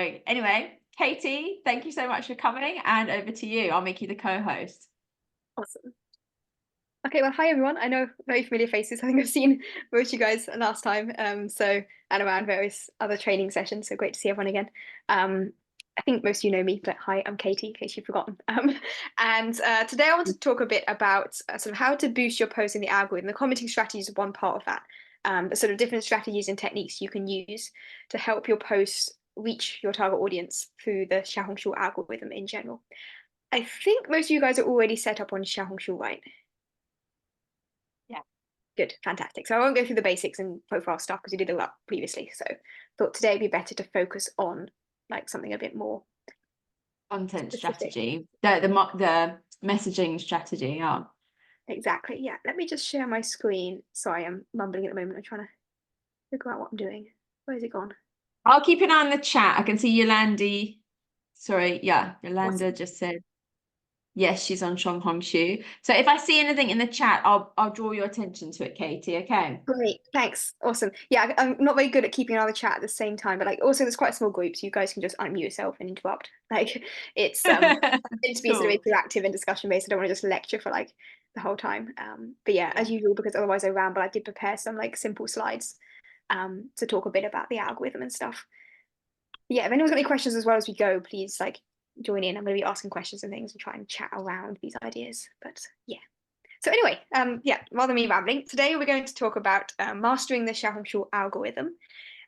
Great. Anyway, Katie, thank you so much for coming, and over to you. I'll make you the co-host. Awesome. Okay, well, hi everyone. I know very familiar faces. I think I've seen most of you guys last time. And around various other training sessions. So great to see everyone again. I think most of you know me, but hi, I'm Katie, in case you've forgotten. And today I want to talk a bit about sort of how to boost your post in the algorithm. The commenting strategy is one part of that. The sort of different strategies and techniques you can use to help your posts reach your target audience through the Xiaohongshu algorithm in general. I think most of you guys are already set up on Xiaohongshu, right? Yeah. Good, fantastic. So I won't go through the basics and profile stuff because we did a lot previously. So thought today would be better to focus on like something a bit more Content specific. strategy, the messaging strategy. Yeah. Exactly. Yeah. Let me just share my screen. Sorry, I'm mumbling at the moment. I'm trying to figure out what I'm doing. Where's it gone? I'll keep an eye on the chat. I can see Yolandi. Sorry, yeah, Yolanda Awesome. just said yes, she's on Xiaohongshu. So if I see anything in the chat, I'll draw your attention to it, Katie. Okay. Great, thanks. Awesome. Yeah, I'm not very good at keeping another chat at the same time, but like also there's quite a small group, so you guys can just unmute yourself and interrupt. Like it's meant to be sort of Cool. interactive and discussion based. I don't want to just lecture for like the whole time. But yeah, as usual, because otherwise I ramble, I did prepare some like simple slides to talk a bit about the algorithm and stuff. Yeah, if anyone's got any questions as well as we go, please like join in. I'm going to be asking questions and things and try and chat around these ideas. But yeah. So anyway, yeah, rather than me rambling, today we're going to talk about mastering the Xiaohongshu algorithm.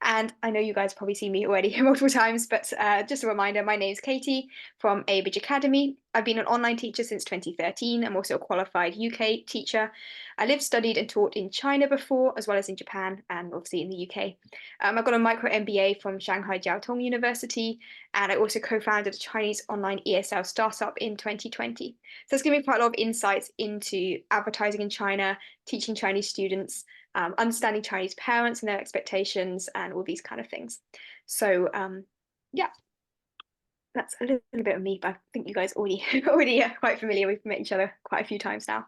And I know you guys probably seen me already multiple times, but just a reminder, my name is Katie from Abridge Academy. I've been an online teacher since 2013. I'm also a qualified UK teacher. I lived, studied and taught in China before, as well as in Japan and obviously in the UK. I've got a micro MBA from Shanghai Jiao Tong University, and I also co-founded a Chinese online ESL startup in 2020. So it's given me quite a lot of insights into advertising in China, teaching Chinese students, understanding Chinese parents and their expectations, and all these kind of things. So yeah, that's a little bit of me, but I think you guys already are quite familiar. We've met each other quite a few times now.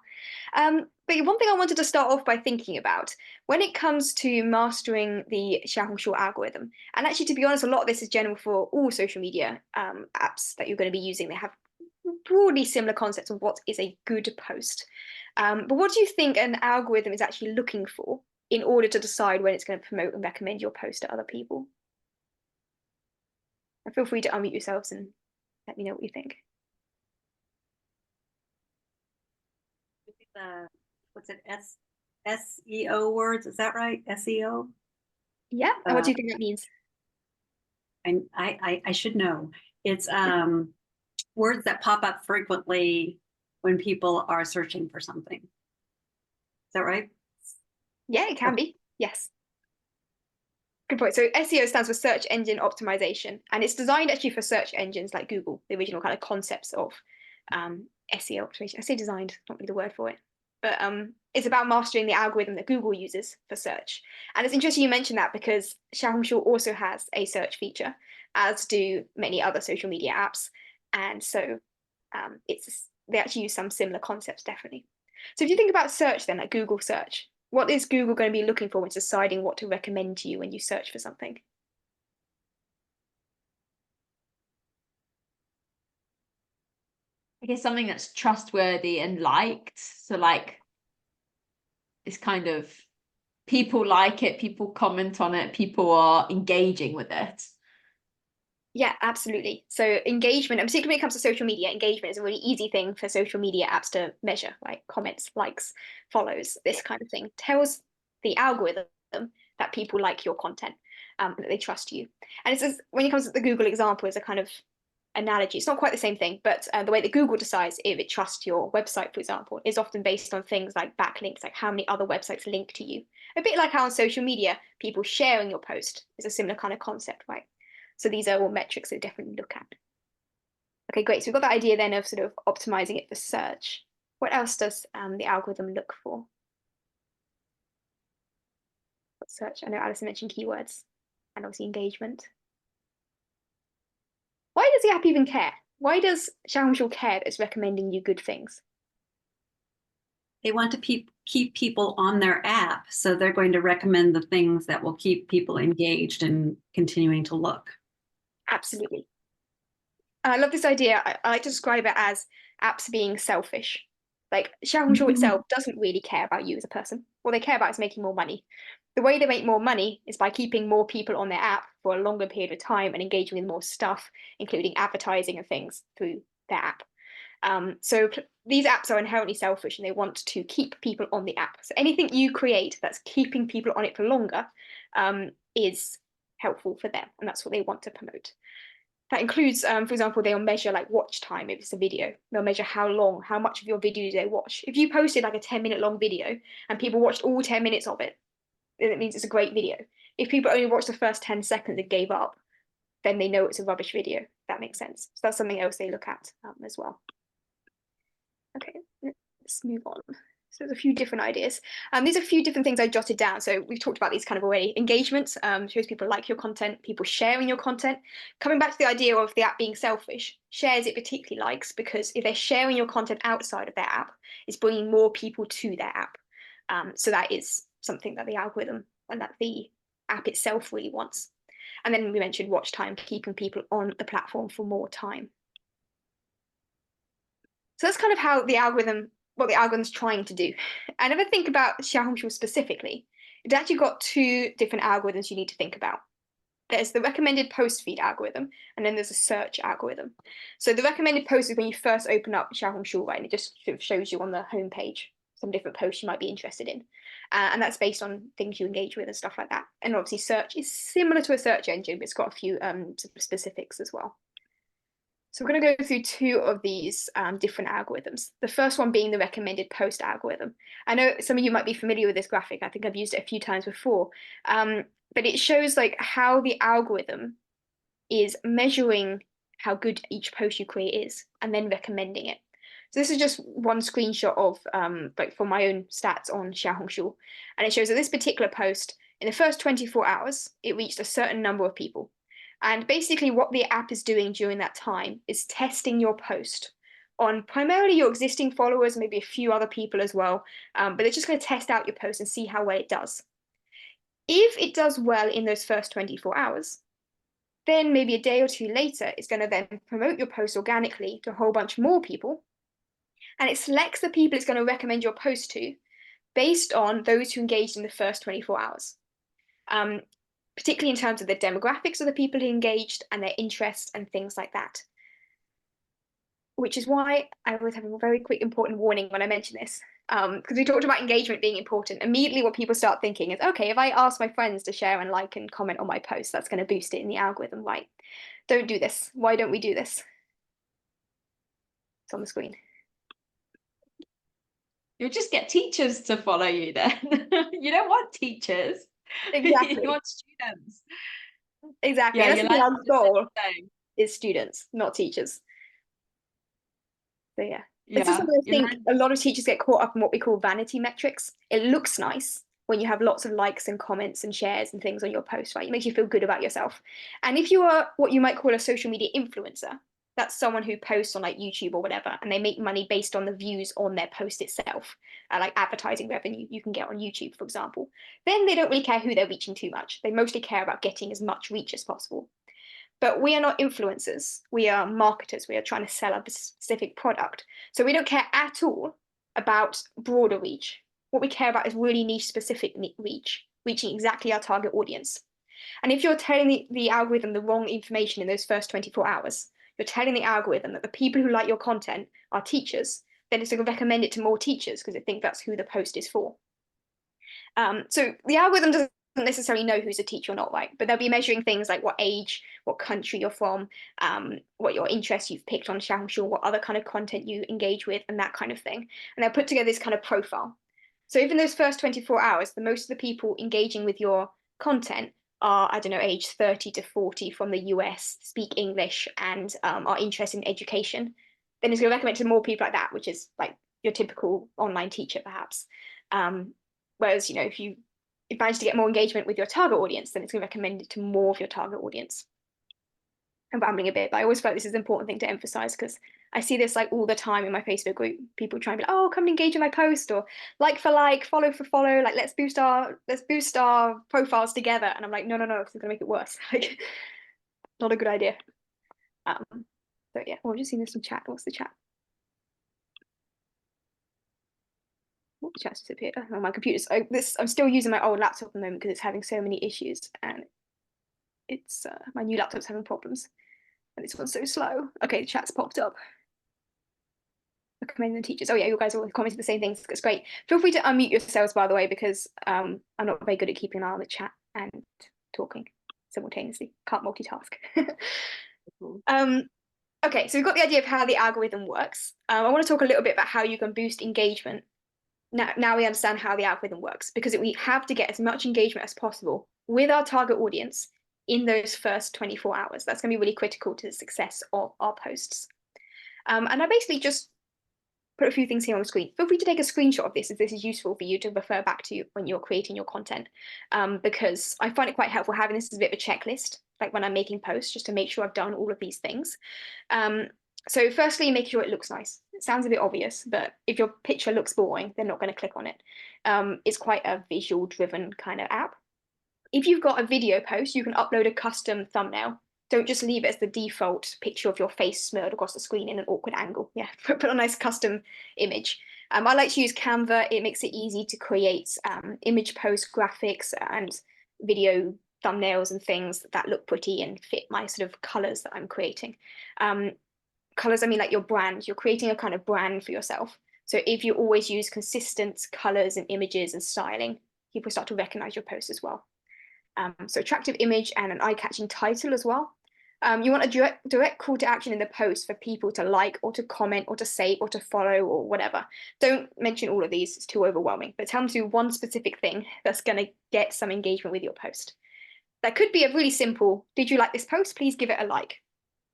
But one thing I wanted to start off by thinking about when it comes to mastering the Xiaohongshu algorithm, and actually, to be honest, a lot of this is general for all social media apps that you're going to be using. They have broadly similar concepts of what is a good post. But what do you think an algorithm is actually looking for in order to decide when it's going to promote and recommend your post to other people? And feel free to unmute yourselves and let me know what you think. What's it, SEO words? Is that right? SEO? Yeah, and what do you think that means? I should know. It's words that pop up frequently when people are searching for something. Is that right? Yeah, it can be. Yes. Good point. So SEO stands for search engine optimization, and it's designed actually for search engines like Google, the original kind of concepts of SEO optimization. I say designed, not really the word for it, but it's about mastering the algorithm that Google uses for search. And it's interesting you mentioned that because Xiaohongshu also has a search feature, as do many other social media apps. And so they actually use some similar concepts, definitely. So if you think about search then, like Google search, what is Google going to be looking for when deciding what to recommend to you when you search for something? I guess something that's trustworthy and liked. So like it's kind of people like it, people comment on it, people are engaging with it. Yeah, absolutely. So engagement, and particularly when it comes to social media, engagement is a really easy thing for social media apps to measure, right? Comments, likes, follows, this kind of thing tells the algorithm that people like your content, that they trust you. And it's just, when it comes to the Google example, it's a kind of analogy. It's not quite the same thing, but the way that Google decides if it trusts your website, for example, is often based on things like backlinks, like how many other websites link to you. A bit like how on social media, people sharing your post is a similar kind of concept, right? So these are all metrics that definitely look at. Okay, great. So we've got that idea then of sort of optimizing it for search. What else does the algorithm look for? Search. I know Alison mentioned keywords and obviously engagement. Why does the app even care? Why does Xiaohongshu care that it's recommending you good things? They want to keep people on their app, so they're going to recommend the things that will keep people engaged and continuing to look. Absolutely. I love this idea. I like to describe it as apps being selfish. Like Xiaohongshu itself doesn't really care about you as a person. What they care about is making more money. The way they make more money is by keeping more people on their app for a longer period of time and engaging with more stuff, including advertising and things through their app. So these apps are inherently selfish and they want to keep people on the app. So anything you create that's keeping people on it for longer is helpful for them, and that's what they want to promote. That includes, for example, they'll measure like watch time if it's a video. They'll measure how much of your video do they watch. If you posted like a 10-minute long video and people watched all 10 minutes of it, then it means it's a great video. If people only watched the first 10 seconds and gave up, then they know it's a rubbish video. If that makes sense. So that's something else they look at as well. Okay, let's move on. So there's a few different ideas. These are a few different things I jotted down. So we've talked about these kind of already. Engagement shows people like your content, people sharing your content. Coming back to the idea of the app being selfish, shares it particularly likes, because if they're sharing your content outside of their app, it's bringing more people to their app. So that is something that the algorithm and that the app itself really wants. And then we mentioned watch time, keeping people on the platform for more time. So that's kind of how the algorithm, what the algorithm's trying to do. I never think about Xiaohongshu specifically. It's actually got two different algorithms you need to think about. There's the recommended post feed algorithm, and then there's a search algorithm. So the recommended post is when you first open up Xiaohongshu, right? And it just sort of shows you on the homepage some different posts you might be interested in. And that's based on things you engage with and stuff like that. And obviously search is similar to a search engine, but it's got a few specifics as well. So we're going to go through two of these different algorithms. The first one being the recommended post algorithm. I know some of you might be familiar with this graphic. I think I've used it a few times before, but it shows like how the algorithm is measuring how good each post you create is and then recommending it. So this is just one screenshot of like for my own stats on Xiaohongshu, and it shows that this particular post in the first 24 hours, it reached a certain number of people. And basically what the app is doing during that time is testing your post on primarily your existing followers, maybe a few other people as well, but they're just going to test out your post and see how well it does. If it does well in those first 24 hours, then maybe a day or two later, it's going to then promote your post organically to a whole bunch more people. And it selects the people it's going to recommend your post to based on those who engaged in the first 24 hours. Particularly in terms of the demographics of the people who engaged and their interests and things like that. Which is why I always have a very quick important warning when I mention this. Because we talked about engagement being important. Immediately what people start thinking is, okay, if I ask my friends to share and like and comment on my post, that's going to boost it in the algorithm, right? Don't do this. Why don't we do this? It's on the screen. You'll just get teachers to follow you then. You don't want teachers. Exactly. You want students. Exactly. Yeah, And that's our goal is students, not teachers. So yeah. This is something I think a lot of teachers get caught up in what we call vanity metrics. It looks nice when you have lots of likes and comments and shares and things on your post, right? It makes you feel good about yourself. And if you are what you might call a social media influencer, that's someone who posts on like YouTube or whatever, and they make money based on the views on their post itself, like advertising revenue you can get on YouTube, for example. Then they don't really care who they're reaching too much. They mostly care about getting as much reach as possible. But we are not influencers. We are marketers. We are trying to sell a specific product. So we don't care at all about broader reach. What we care about is really niche specific reach, reaching exactly our target audience. And if you're telling the algorithm the wrong information in those first 24 hours, you're telling the algorithm that the people who like your content are teachers, then it's going to recommend it to more teachers because it thinks that's who the post is for. So the algorithm doesn't necessarily know who's a teacher or not, right? But they'll be measuring things like what age, what country you're from, what your interests you've picked on Xiaohongshu, what other kind of content you engage with, and that kind of thing. And they'll put together this kind of profile. So even those first 24 hours, the most of the people engaging with your content are, I don't know, age 30 to 40 from the US, speak English, and are interested in education. Then it's going to recommend to more people like that, which is like your typical online teacher, perhaps. Whereas, you know, if you manage to get more engagement with your target audience, then it's going to recommend it to more of your target audience. I'm rambling a bit, but I always felt this is an important thing to emphasize because I see this like all the time in my Facebook group. People try and be like, oh, come and engage in my post, or like for like, follow for follow, like let's boost our profiles together. And I'm like, no, because it's gonna make it worse. Like not a good idea. So yeah, we'll just see this some chat. What's the chat? What the chat's disappeared? Oh, my computer's. I'm still using my old laptop at the moment because it's having so many issues, and it's my new laptop's having problems, and this one's so slow. Okay, the chat's popped up. Recommending the teachers. Oh yeah, you guys all commented the same things. It's great. Feel free to unmute yourselves, by the way, because I'm not very good at keeping an eye on the chat and talking simultaneously. Can't multitask. Okay, so we've got the idea of how the algorithm works. I want to talk a little bit about how you can boost engagement. Now we understand how the algorithm works, because we have to get as much engagement as possible with our target audience in those first 24 hours. That's going to be really critical to the success of our posts. And I basically just put a few things here on the screen. Feel free to take a screenshot of this if this is useful for you to refer back to when you're creating your content, because I find it quite helpful having this as a bit of a checklist, like when I'm making posts, just to make sure I've done all of these things. So firstly, make sure it looks nice. It sounds a bit obvious, but if your picture looks boring, they're not going to click on it. It's quite a visual driven kind of app. If you've got a video post, you can upload a custom thumbnail. Don't just leave it as the default picture of your face smeared across the screen in an awkward angle. Yeah, put a nice custom image. I like to use Canva. It makes it easy to create image post graphics and video thumbnails and things that look pretty and fit my sort of colors that I'm creating. Colors, I mean like your brand. You're creating a kind of brand for yourself. So if you always use consistent colors and images and styling, people start to recognize your post as well. So attractive image and an eye-catching title as well. You want a direct call to action in the post for people to like or to comment or to save or to follow or whatever. Don't mention all of these, it's too overwhelming, but tell them to do one specific thing that's going to get some engagement with your post. That could be a really simple, did you like this post? Please give it a like.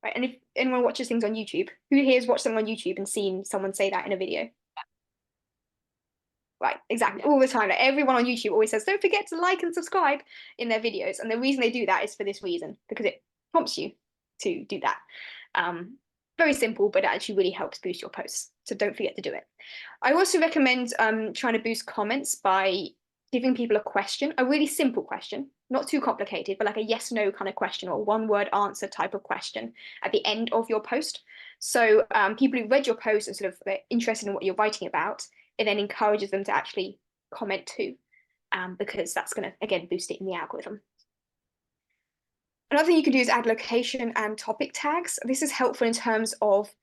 Right? And if anyone watches things on YouTube, who here has watched something on YouTube and seen someone say that in a video? Right, exactly, all the time. Like, everyone on YouTube always says, don't forget to like and subscribe in their videos. And the reason they do that is for this reason, because it prompts you to do that. Very simple, but it actually really helps boost your posts. So don't forget to do it. I also recommend trying to boost comments by giving people a question, a really simple question, not too complicated, but like a yes, no kind of question or one word answer type of question at the end of your post. So people who read your post and sort of they're interested in what you're writing about, it then encourages them to actually comment too, because that's going to, again, boost it in the algorithm. Another thing you can do is add location and topic tags. This is helpful in terms of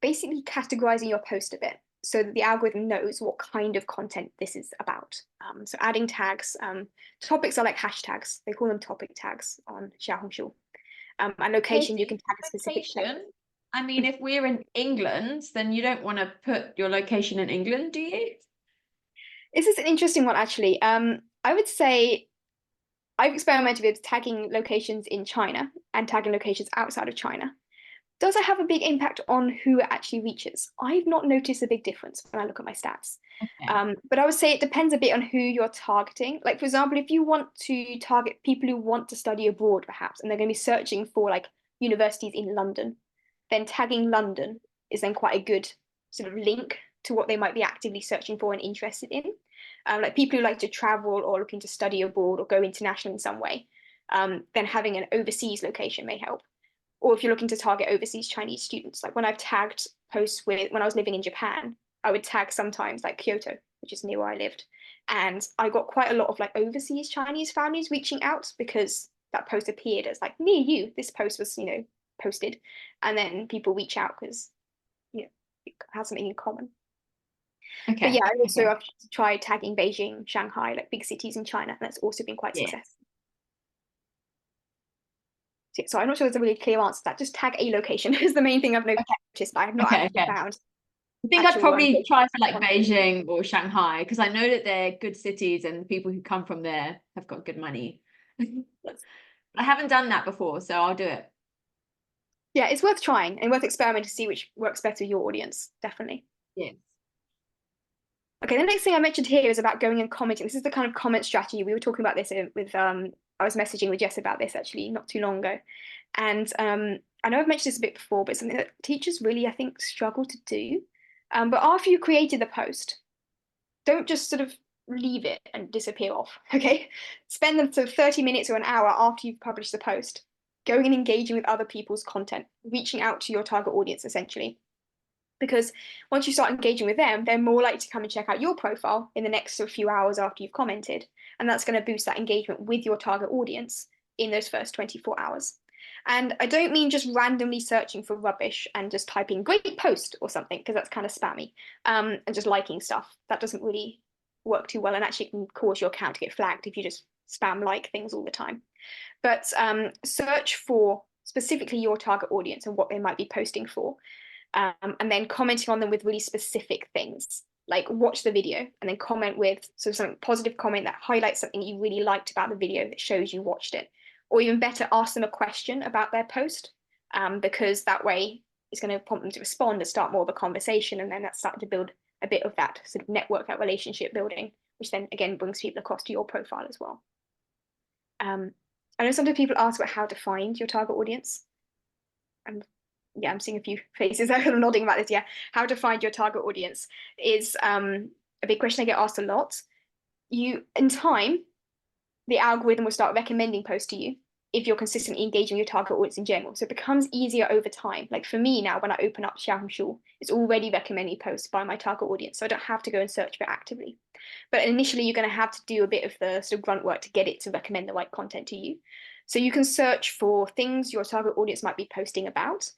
basically categorizing your post a bit so that the algorithm knows what kind of content this is about. So adding tags, topics are like hashtags. They call them topic tags on Xiaohongshu. And location, you can tag a specific place. I mean, if we're in England, then you don't want to put your location in England, do you? This is an interesting one, actually. I would say I've experimented with tagging locations in China and tagging locations outside of China. Does it have a big impact on who it actually reaches? I've not noticed a big difference when I look at my stats. Okay. But I would say it depends a bit on who you're targeting. Like, for example, if you want to target people who want to study abroad, perhaps, and they're going to be searching for like universities in London, then tagging London is then quite a good sort of link to what they might be actively searching for and interested in. Like people who like to travel or looking to study abroad or go international in some way, then having an overseas location may help. Or if you're looking to target overseas Chinese students, like when I've tagged posts with, when I was living in Japan, I would tag sometimes like Kyoto, which is near where I lived. And I got quite a lot of like overseas Chinese families reaching out because that post appeared as like near you. This post was, posted. And then people reach out because, it has something in common. Okay. But yeah, I also have tried tagging Beijing, Shanghai, like big cities in China, and that's also been quite successful. So I'm not sure there's a really clear answer to that. Just tag a location is the main thing I've noticed, but I have not actually found. I think I'd probably try for like Beijing or Shanghai, because I know that they're good cities and people who come from there have got good money. I haven't done that before, so I'll do it. Yeah, it's worth trying and worth experimenting to see which works better with your audience, definitely. Yes. Okay, the next thing I mentioned here is about going and commenting. This is the kind of comment strategy. We were talking about this with, I was messaging with Jess about this actually not too long ago. And I know I've mentioned this a bit before, but it's something that teachers really, I think, struggle to do. But after you created the post, don't just sort of leave it and disappear off, okay? Spend them 30 minutes or an hour after you've published the post going and engaging with other people's content, reaching out to your target audience essentially. Because once you start engaging with them, they're more likely to come and check out your profile in the next few hours after you've commented. And that's going to boost that engagement with your target audience in those first 24 hours. And I don't mean just randomly searching for rubbish and just typing great post or something, because that's kind of spammy, and just liking stuff. That doesn't really work too well, and actually can cause your account to get flagged if you just spam like things all the time. But search for specifically your target audience and what they might be posting for. And then commenting on them with really specific things, like watch the video and then comment with some positive comment that highlights something you really liked about the video that shows you watched it. Or even better, ask them a question about their post, because that way it's going to prompt them to respond and start more of a conversation, and then that's starting to build a bit of that sort of network, that relationship building, which then again brings people across to your profile as well. I know sometimes people ask about how to find your target audience. And yeah, I'm seeing a few faces that are nodding about this. Yeah, how to find your target audience is a big question I get asked a lot. In time, the algorithm will start recommending posts to you if you're consistently engaging your target audience in general. So it becomes easier over time. Like for me now, when I open up Xiaohongshu, it's already recommending posts by my target audience, so I don't have to go and search for it actively. But initially, you're going to have to do a bit of the sort of grunt work to get it to recommend the right content to you. So you can search for things your target audience might be posting about.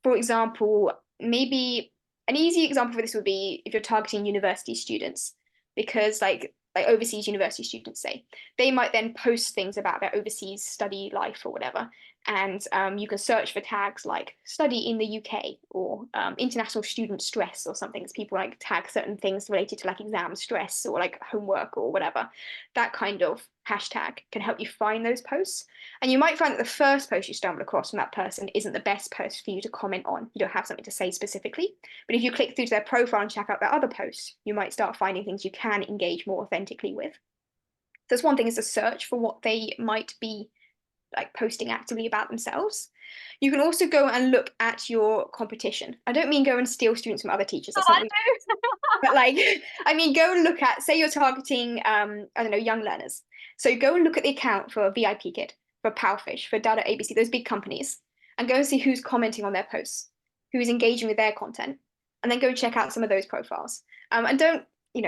For example, maybe an easy example for this would be if you're targeting university students, because like overseas university students, say, they might then post things about their overseas study life or whatever. And you can search for tags like study in the UK or international student stress or something. So people like tag certain things related to like exam stress or like homework or whatever. That kind of hashtag can help you find those posts. And you might find that the first post you stumble across from that person isn't the best post for you to comment on. You don't have something to say specifically. But if you click through to their profile and check out their other posts, you might start finding things you can engage more authentically with. So that's one thing, is to search for what they might be like posting actively about themselves. You can also go and look at your competition. I don't mean go and steal students from other teachers. That's not what but like, I mean, go and look at, say you're targeting, I don't know, young learners. So go and look at the account for VIP Kid, for Powfish, for Data ABC, those big companies, and go and see who's commenting on their posts, who's engaging with their content, and then go and check out some of those profiles. And don't, you've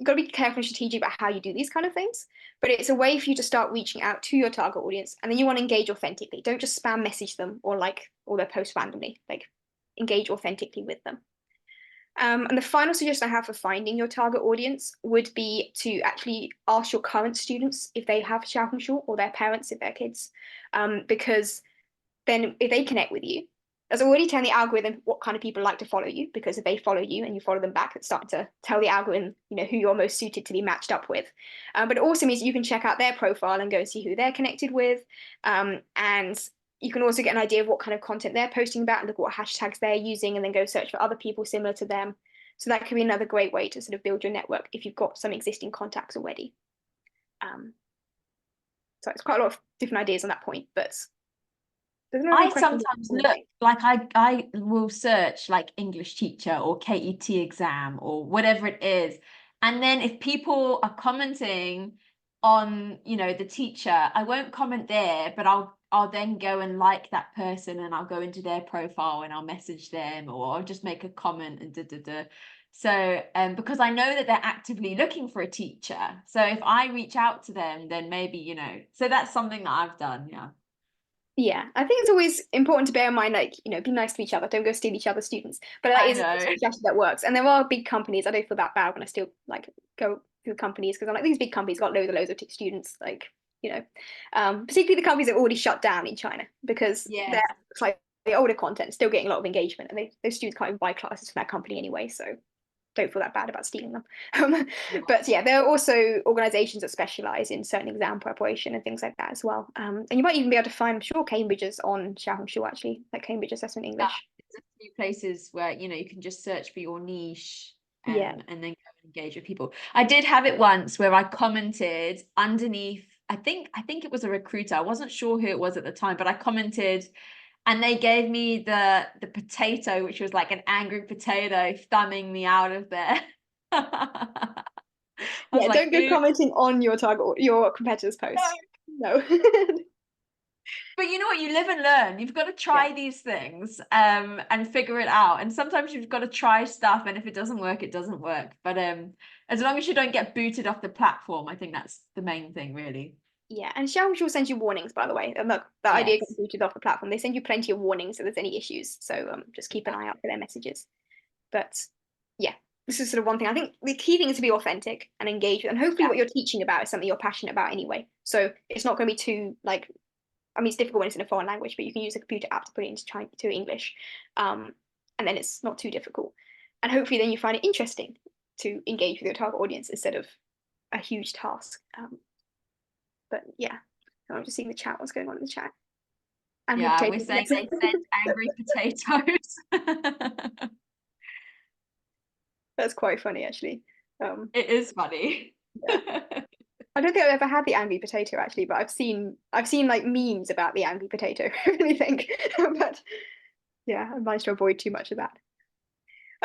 got to be careful and strategic about how you do these kind of things, but it's a way for you to start reaching out to your target audience, and then you want to engage authentically. Don't just spam message them or like all their posts randomly, like engage authentically with them. And the final suggestion I have for finding your target audience would be to actually ask your current students if they have Xiaohongshu, or their parents if they're kids, because then if they connect with you, that's already telling the algorithm what kind of people like to follow you, because if they follow you and you follow them back, it's starting to tell the algorithm, who you're most suited to be matched up with. But it also means you can check out their profile and go and see who they're connected with, and you can also get an idea of what kind of content they're posting about and look at what hashtags they're using, and then go search for other people similar to them. So that could be another great way to sort of build your network if you've got some existing contacts already. So it's quite a lot of different ideas on that point, but there's no I sometimes look, like I will search like English teacher or KET exam or whatever it is. And then if people are commenting on, the teacher, I won't comment there, but I'll then go and like that person, and I'll go into their profile and I'll message them, or I'll just make a comment and So because I know that they're actively looking for a teacher. So if I reach out to them, then maybe, so that's something that I've done, yeah. Yeah, I think it's always important to bear in mind, like, be nice to each other. Don't go steal each other's students. But that is a strategy that works. And there are big companies. I don't feel that bad when I still like go through companies, because I'm like, these big companies got loads and loads of students, like, particularly the companies that already shut down in China, because they're like the older content still getting a lot of engagement, and those students can't even buy classes from that company anyway. So don't feel that bad about stealing them. But yeah, there are also organizations that specialize in certain exam preparation and things like that as well. And you might even be able to find, I'm sure, Cambridge's on Xiaohongshu, actually, like Cambridge Assessment English. There's a few places where, you can just search for your niche and then go and engage with people. I did have it once where I commented underneath, I think it was a recruiter. I wasn't sure who it was at the time, but I commented, and they gave me the potato, which was like an angry potato thumbing me out of there. Don't go commenting on your target or your competitor's post. No. But you know what? You live and learn. You've got to try these things and figure it out. And sometimes you've got to try stuff, and if it doesn't work, it doesn't work. But as long as you don't get booted off the platform, I think that's the main thing, really. Yeah, and Xiaohongshu will send you warnings, by the way. And look, the idea Yes. gets booted off the platform. They send you plenty of warnings if there's any issues. So just keep an eye out for their messages. But yeah, this is sort of one thing. I think the key thing is to be authentic and engage, and hopefully what you're teaching about is something you're passionate about anyway. So it's not going to be too like, I mean, it's difficult when it's in a foreign language, but you can use a computer app to put it into to English, and then it's not too difficult. And hopefully then you find it interesting to engage with your target audience instead of a huge task. But yeah, I'm just seeing the chat. What's going on in the chat? Angry Yeah, potatoes. we're saying they sent angry potatoes. That's quite funny, actually. It is funny. I don't think I've ever had the angry potato actually, but I've seen like memes about the angry potato. I really think, but yeah, I managed to avoid too much of that.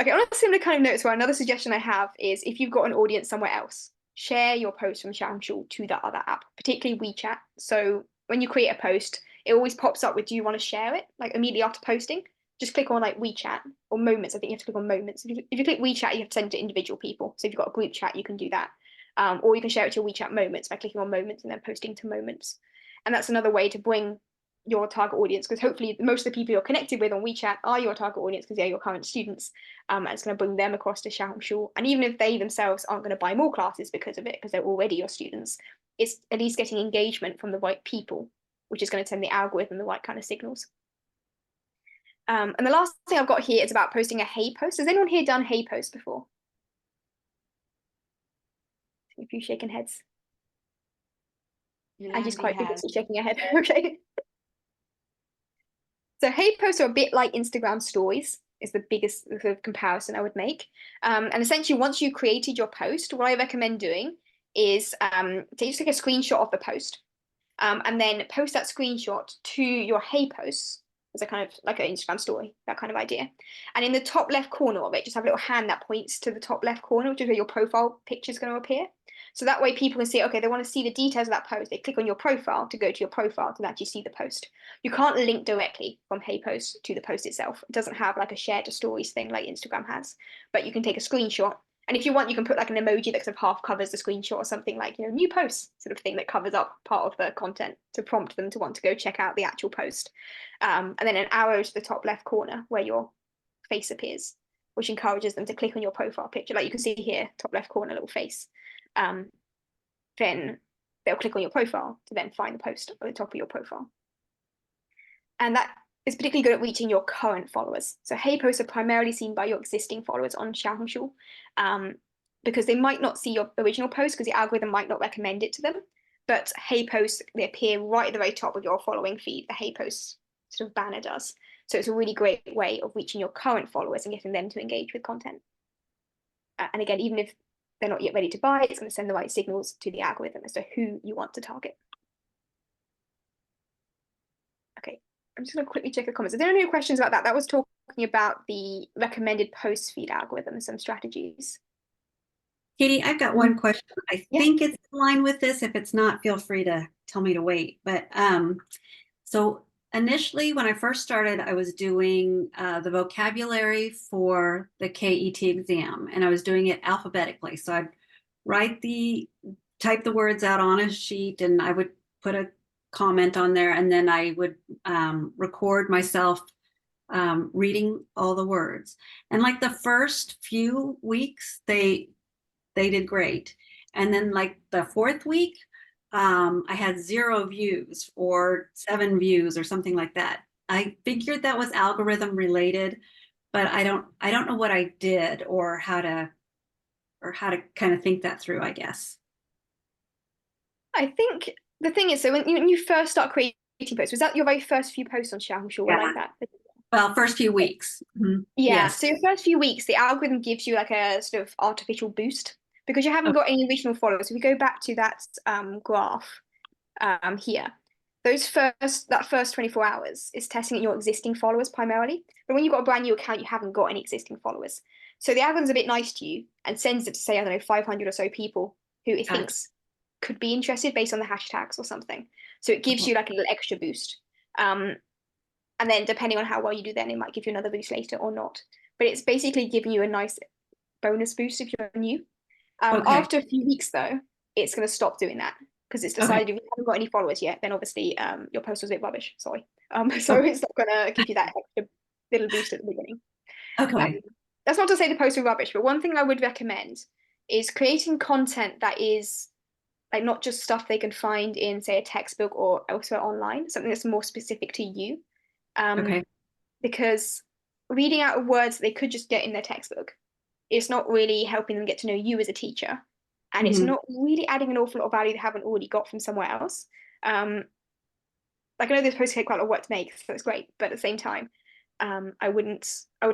Okay, on a similar kind of note as well, another suggestion I have is if you've got an audience somewhere else, share your post from Xiaohongshu to that other app, particularly WeChat. So when you create a post, it always pops up with, do you want to share it? Like immediately after posting, just click on like WeChat or Moments. I think you have to click on Moments. If you click WeChat, you have to send it to individual people. So if you've got a group chat, you can do that. Or you can share it to your WeChat Moments by clicking on Moments and then posting to Moments. And that's another way to bring your target audience, because hopefully most of the people you're connected with on WeChat are your target audience because they're your current students. And it's going to bring them across to Xiaohongshu. And even if they themselves aren't going to buy more classes because of it, because they're already your students, it's at least getting engagement from the right people, which is going to send the algorithm the right kind of signals. And the last thing I've got here is about posting a hey post. Has anyone here done hey post before? A few shaking heads. And she's quite good at shaking her head. Okay. So hey posts are a bit like Instagram stories is the biggest sort of comparison I would make. And essentially, once you created your post, what I recommend doing is just take a screenshot of the post and then post that screenshot to your hey posts as a kind of like an Instagram story, that kind of idea. And in the top left corner of it, just have a little hand that points to the top left corner, which is where your profile picture is going to appear. So that way people can see, okay, they want to see the details of that post. They click on your profile to go to your profile to actually see the post. You can't link directly from Hey Post to the post itself. It doesn't have like a share to stories thing like Instagram has, but you can take a screenshot. And if you want, you can put like an emoji that sort of half covers the screenshot or something like, new post sort of thing that covers up part of the content to prompt them to want to go check out the actual post. And then an arrow to the top left corner where your face appears, which encourages them to click on your profile picture. Like you can see here, top left corner, little face. Then they'll click on your profile to then find the post at the top of your profile. And that is particularly good at reaching your current followers. So hey posts are primarily seen by your existing followers on Xiaohongshu because they might not see your original post because the algorithm might not recommend it to them. But hey posts, they appear right at the very top of your following feed. The hey posts sort of banner does. So it's a really great way of reaching your current followers and getting them to engage with content. And again, even if they're not yet ready to buy, it's going to send the right signals to the algorithm as to who you want to target. Okay, I'm just going to quickly check the comments. Are there any questions about that? That was talking about the recommended post feed algorithm and some strategies. Katie, I've got one question. I think it's in line with this. If it's not, feel free to tell me to wait. But so initially, when I first started, I was doing the vocabulary for the KET exam, and I was doing it alphabetically. So I'd type the words out on a sheet, and I would put a comment on there, and then I would record myself reading all the words. And like the first few weeks, they did great. And then like the fourth week, I had 0 views or 7 views or something like that. I figured that was algorithm related, but I don't know what I did or how to kind of think that through, I guess. I think the thing is, so when you first start creating posts, was that your very first few posts on Xiaohongshu like that? Well, first few weeks. Mm-hmm. Yeah, Yes. so your first few weeks, the algorithm gives you like a sort of artificial boost because you haven't got any original followers. If we go back to that graph here, that first 24 hours is testing your existing followers primarily. But when you've got a brand new account, you haven't got any existing followers. So the algorithm's a bit nice to you and sends it to say, I don't know, 500 or so people who it thinks could be interested based on the hashtags or something. So it gives you like a little extra boost. And then depending on how well you do, then it might give you another boost later or not. But it's basically giving you a nice bonus boost if you're new. Okay. After a few weeks, though, it's going to stop doing that because it's decided if you haven't got any followers yet, then obviously your post was a bit rubbish. Sorry. So it's not going to give you that extra little boost at the beginning. Okay. That's not to say the posts were rubbish, but one thing I would recommend is creating content that is like not just stuff they can find in, say, a textbook or elsewhere online, something that's more specific to you. Okay. Because reading out words they could just get in their textbook, it's not really helping them get to know you as a teacher. And it's not really adding an awful lot of value they haven't already got from somewhere else. Like I know this post take quite a lot of work to make, so it's great, but at the same time, I would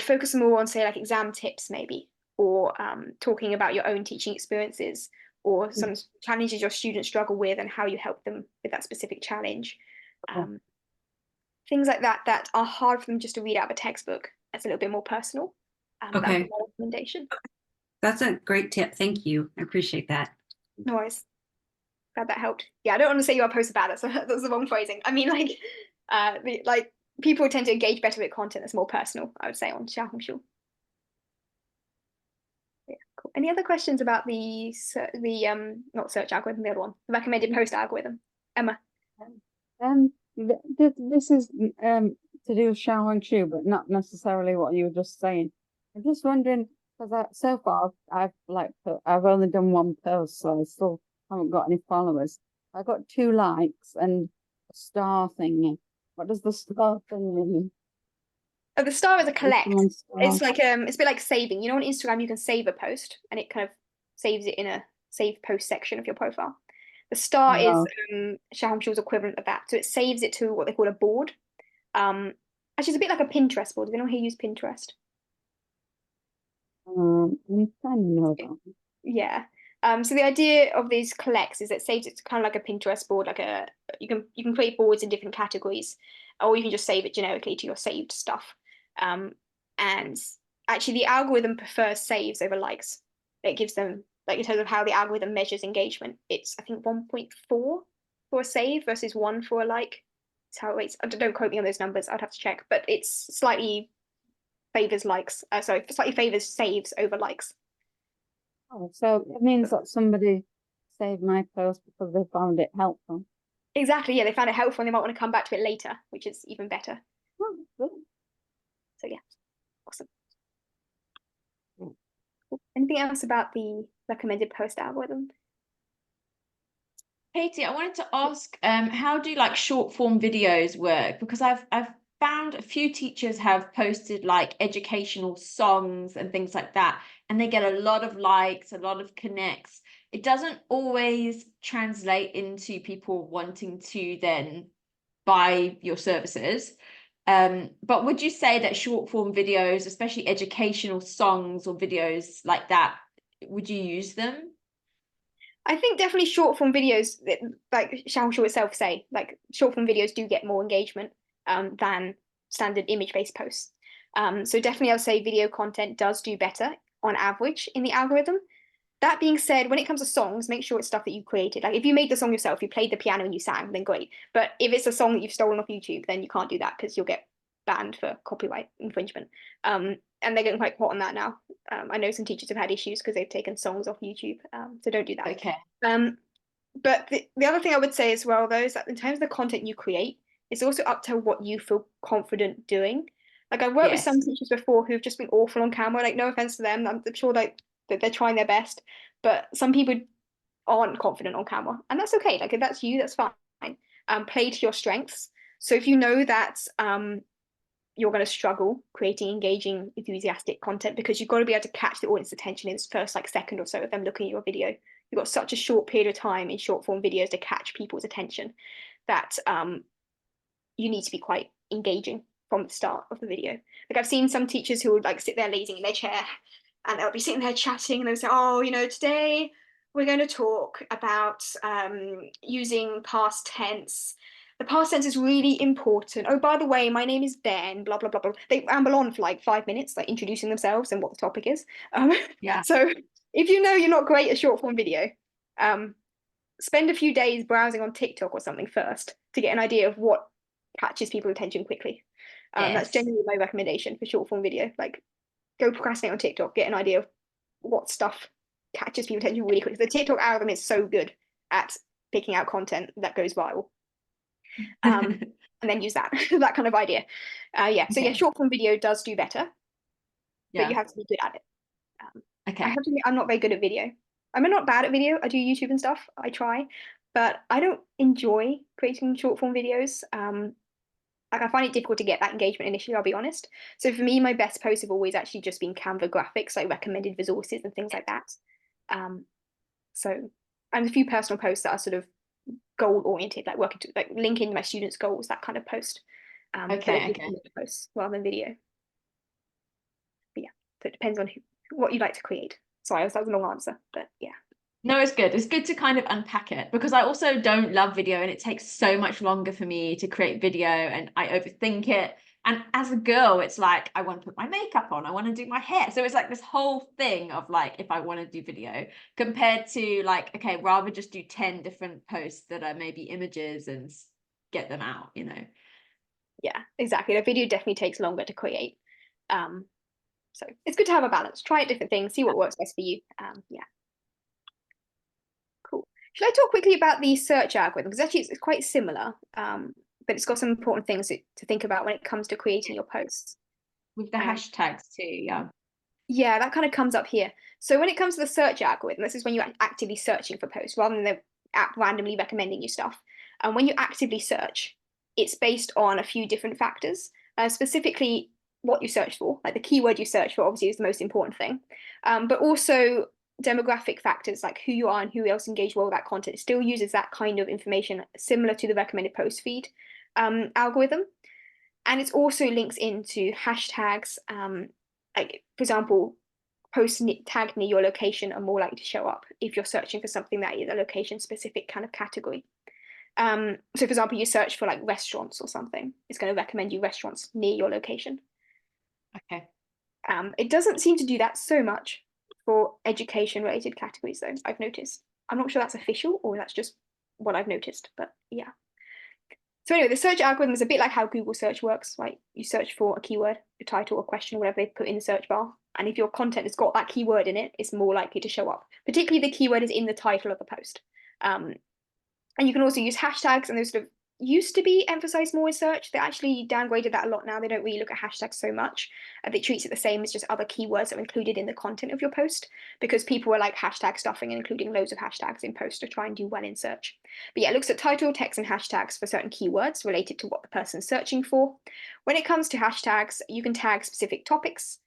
focus more on, say, like exam tips maybe, or talking about your own teaching experiences, or some challenges your students struggle with and how you help them with that specific challenge. Things like that that are hard for them just to read out of a textbook. That's a little bit more personal. That would be my recommendation. That's a great tip. Thank you. I appreciate that. No worries. Glad that helped. Yeah, I don't want to say your post about it, so that's the wrong phrasing. I mean, like people tend to engage better with content that's more personal, I would say, on Xiaohongshu. Yeah, cool. Any other questions about the not search algorithm, the other one, the recommended post algorithm? Emma. This is to do with Xiaohongshu, but not necessarily what you were just saying. I'm just wondering because so far I've only done one post, so I still haven't got any followers. I got 2 likes and a star thingy. What does the star thing mean? Oh, the star is a collect. It's like it's a bit like saving. You know, on Instagram you can save a post and it kind of saves it in a save post section of your profile. The star is Xiaohongshu's equivalent of that. So it saves it to what they call a board. Actually, it's a bit like a Pinterest board. Does anyone here use Pinterest? You kind of know that. Yeah. So the idea of these collects is it saves it to kind of like a Pinterest board, like you can create boards in different categories, or you can just save it generically to your saved stuff. And actually the algorithm prefers saves over likes. It gives them, like, in terms of how the algorithm measures engagement, it's I think 1.4 for a save versus 1 for a like. That's how it rates. Don't quote me on those numbers, I'd have to check, but it's slightly favors likes, slightly favors saves over likes. Oh, so it means that somebody saved my post because they found it helpful. Exactly, yeah, they found it helpful and they might want to come back to it later, which is even better. Oh, good. So yeah, awesome. Anything else about the recommended post algorithm? Katie, I wanted to ask, how do like short form videos work? Because I've found a few teachers have posted like educational songs and things like that, and they get a lot of likes, a lot of connects. It doesn't always translate into people wanting to then buy your services. But would you say that short form videos, especially educational songs or videos like that, would you use them? I think definitely short form videos, like Xiaohongshu itself say, like short form videos do get more engagement than standard image based posts. So definitely I would say video content does do better on average in the algorithm. That being said, when it comes to songs, make sure it's stuff that you created. Like if you made the song yourself, you played the piano and you sang, then great. But if it's a song that you've stolen off YouTube, then you can't do that because you'll get banned for copyright infringement. And they're getting quite hot on that now. I know some teachers have had issues because they've taken songs off YouTube. So don't do that. Okay. But the other thing I would say as well, though, is that in terms of the content you create, it's also up to what you feel confident doing. Like I've worked with some teachers before who've just been awful on camera. Like no offense to them, I'm sure like that they're trying their best, but some people aren't confident on camera, and that's okay. Like if that's you, that's fine. Play to your strengths. So if you know that you're going to struggle creating engaging, enthusiastic content because you've got to be able to catch the audience attention in the first like second or so of them looking at your video. You've got such a short period of time in short form videos to catch people's attention that you need to be quite engaging from the start of the video. Like I've seen some teachers who would like sit there lazing in their chair and they'll be sitting there chatting and they'll say, oh, you know, today we're going to talk about using past tense. The past tense is really important. Oh, by the way, my name is Ben, blah, blah, blah, blah. They ramble on for like 5 minutes, like introducing themselves and what the topic is. Yeah. So if you know you're not great at short form video, spend a few days browsing on TikTok or something first to get an idea of what catches people's attention quickly. That's Yes. generally my recommendation for short form video. Like, go procrastinate on TikTok, get an idea of what stuff catches people's attention really quickly. The TikTok algorithm is so good at picking out content that goes viral. And then use that that kind of idea. Yeah, so yeah, Okay. short form video does do better, but you have to be good at it. I Okay. have to admit, I'm not very good at video. I'm not bad at video. I do YouTube and stuff. I try, but I don't enjoy creating short form videos. Like, I find it difficult to get that engagement initially, I'll be honest. So for me, my best posts have always actually just been Canva graphics, like recommended resources and things like that. So, and a few personal posts that are sort of goal oriented, like working to like linking my students' goals, that kind of post. Okay. Posts rather than video. But yeah, so it depends on what you'd like to create. Sorry, that was a long answer, but yeah. No, it's good. It's good to kind of unpack it, because I also don't love video, and it takes so much longer for me to create video, and I overthink it. And as a girl, it's like, I want to put my makeup on, I want to do my hair. So it's like this whole thing of like, if I want to do video, compared to like, okay, rather just do 10 different posts that are maybe images and get them out, you know? Yeah, exactly. The video definitely takes longer to create. So it's good to have a balance. Try out different things, see what works best for you. Yeah. Cool. Should I talk quickly about the search algorithm? Because actually it's quite similar, but it's got some important things to think about when it comes to creating your posts. With the hashtags too, yeah. Yeah, that kind of comes up here. So when it comes to the search algorithm, this is when you're actively searching for posts rather than the app randomly recommending you stuff. And when you actively search, it's based on a few different factors, specifically what you search for, like the keyword you search for obviously is the most important thing, but also demographic factors like who you are and who else engage well with that content. It still uses that kind of information similar to the recommended post feed algorithm. And it also links into hashtags, like for example, posts tagged near your location are more likely to show up if you're searching for something that is a location specific kind of category. So for example, you search for like restaurants or something, it's going to recommend you restaurants near your location. Okay. It doesn't seem to do that so much for education related categories though, I've noticed. I'm not sure that's official or that's just what I've noticed, but yeah. So anyway, the search algorithm is a bit like how Google search works, right? You search for a keyword, a title, a question, whatever they put in the search bar. And if your content has got that keyword in it, it's more likely to show up. Particularly the keyword is in the title of the post. And you can also use hashtags, and those sort of used to be emphasized more in search. They actually downgraded that a lot now. They don't really look at hashtags so much. They treat it the same as just other keywords that are included in the content of your post, because people are like hashtag stuffing and including loads of hashtags in posts to try and do well in search. But yeah, it looks at title, text, and hashtags for certain keywords related to what the person's searching for. When it comes to hashtags, you can tag specific topics,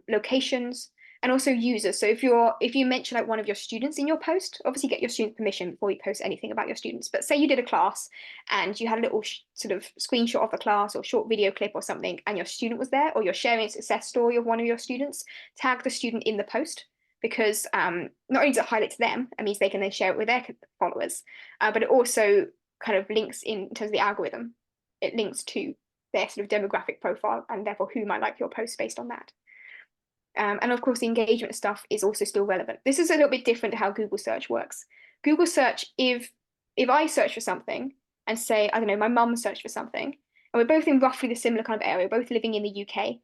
locations, and also users. So if you mention like one of your students in your post, obviously get your student permission before you post anything about your students. But say you did a class and you had a little sort of screenshot of the class or short video clip or something, and your student was there, or you're sharing a success story of one of your students, tag the student in the post, because not only does it highlight to them, it means they can then share it with their followers, but it also kind of links in terms of the algorithm. It links to their sort of demographic profile and therefore who might like your post based on that. And of course, the engagement stuff is also still relevant. This is a little bit different to how Google search works. Google search, if I search for something and say, I don't know, my mum searched for something, and we're both in roughly the similar kind of area, both living in the UK,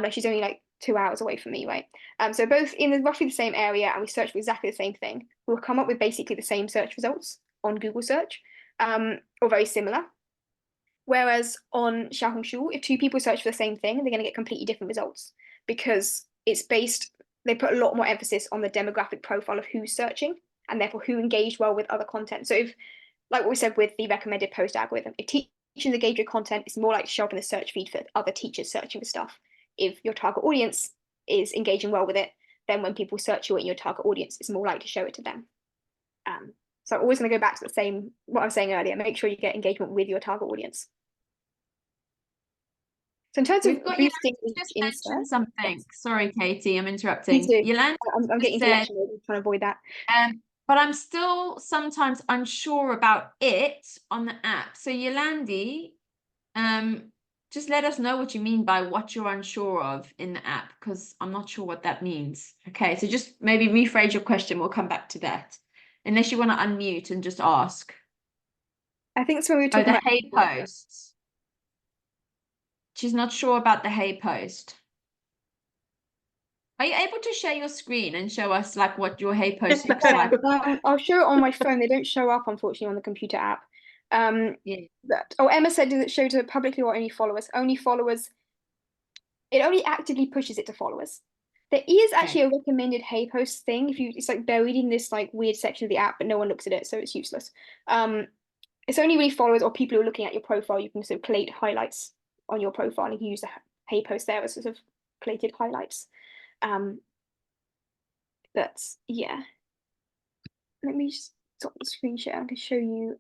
like she's only like 2 hours away from me, right? So both in roughly the same area, and we search for exactly the same thing, we'll come up with basically the same search results on Google search, or very similar. Whereas on Xiaohongshu, if two people search for the same thing, they're going to get completely different results, because they put a lot more emphasis on the demographic profile of who's searching and therefore who engaged well with other content. So if, like what we said with the recommended post algorithm, if teachers engage with content, it's more likely to show up in the search feed for other teachers searching for stuff. If your target audience is engaging well with it, then when people search you in your target audience, it's more likely to show it to them. So I'm always going to go back to the same, what I was saying earlier, make sure you get engagement with your target audience. So in terms of boosting just mention something. Yes. Sorry, Katie, I'm interrupting. Yolanda, I'm getting said, to I'm trying to avoid that. But I'm still sometimes unsure about it on the app. So Yolandi, just let us know what you mean by what you're unsure of in the app, because I'm not sure what that means. Okay, so just maybe rephrase your question. We'll come back to that. Unless you want to unmute and just ask. I think it's when we were Oh, talking the about. hay posts. She's not sure about the hay post. Are you able to share your screen and show us like what your hay post looks like? I'll show it on my phone. They don't show up, unfortunately, on the computer app. Yeah. Emma said, does it show to publicly or only followers? Only followers. It only actively pushes it to followers. There is actually a recommended hey post thing. It's like buried in this like weird section of the app, but no one looks at it, so it's useless. It's only really followers or people who are looking at your profile. You can sort of collate highlights on your profile, and you can use the hey post there as sort of collated highlights. But yeah, let me just stop the screen share. I can show you.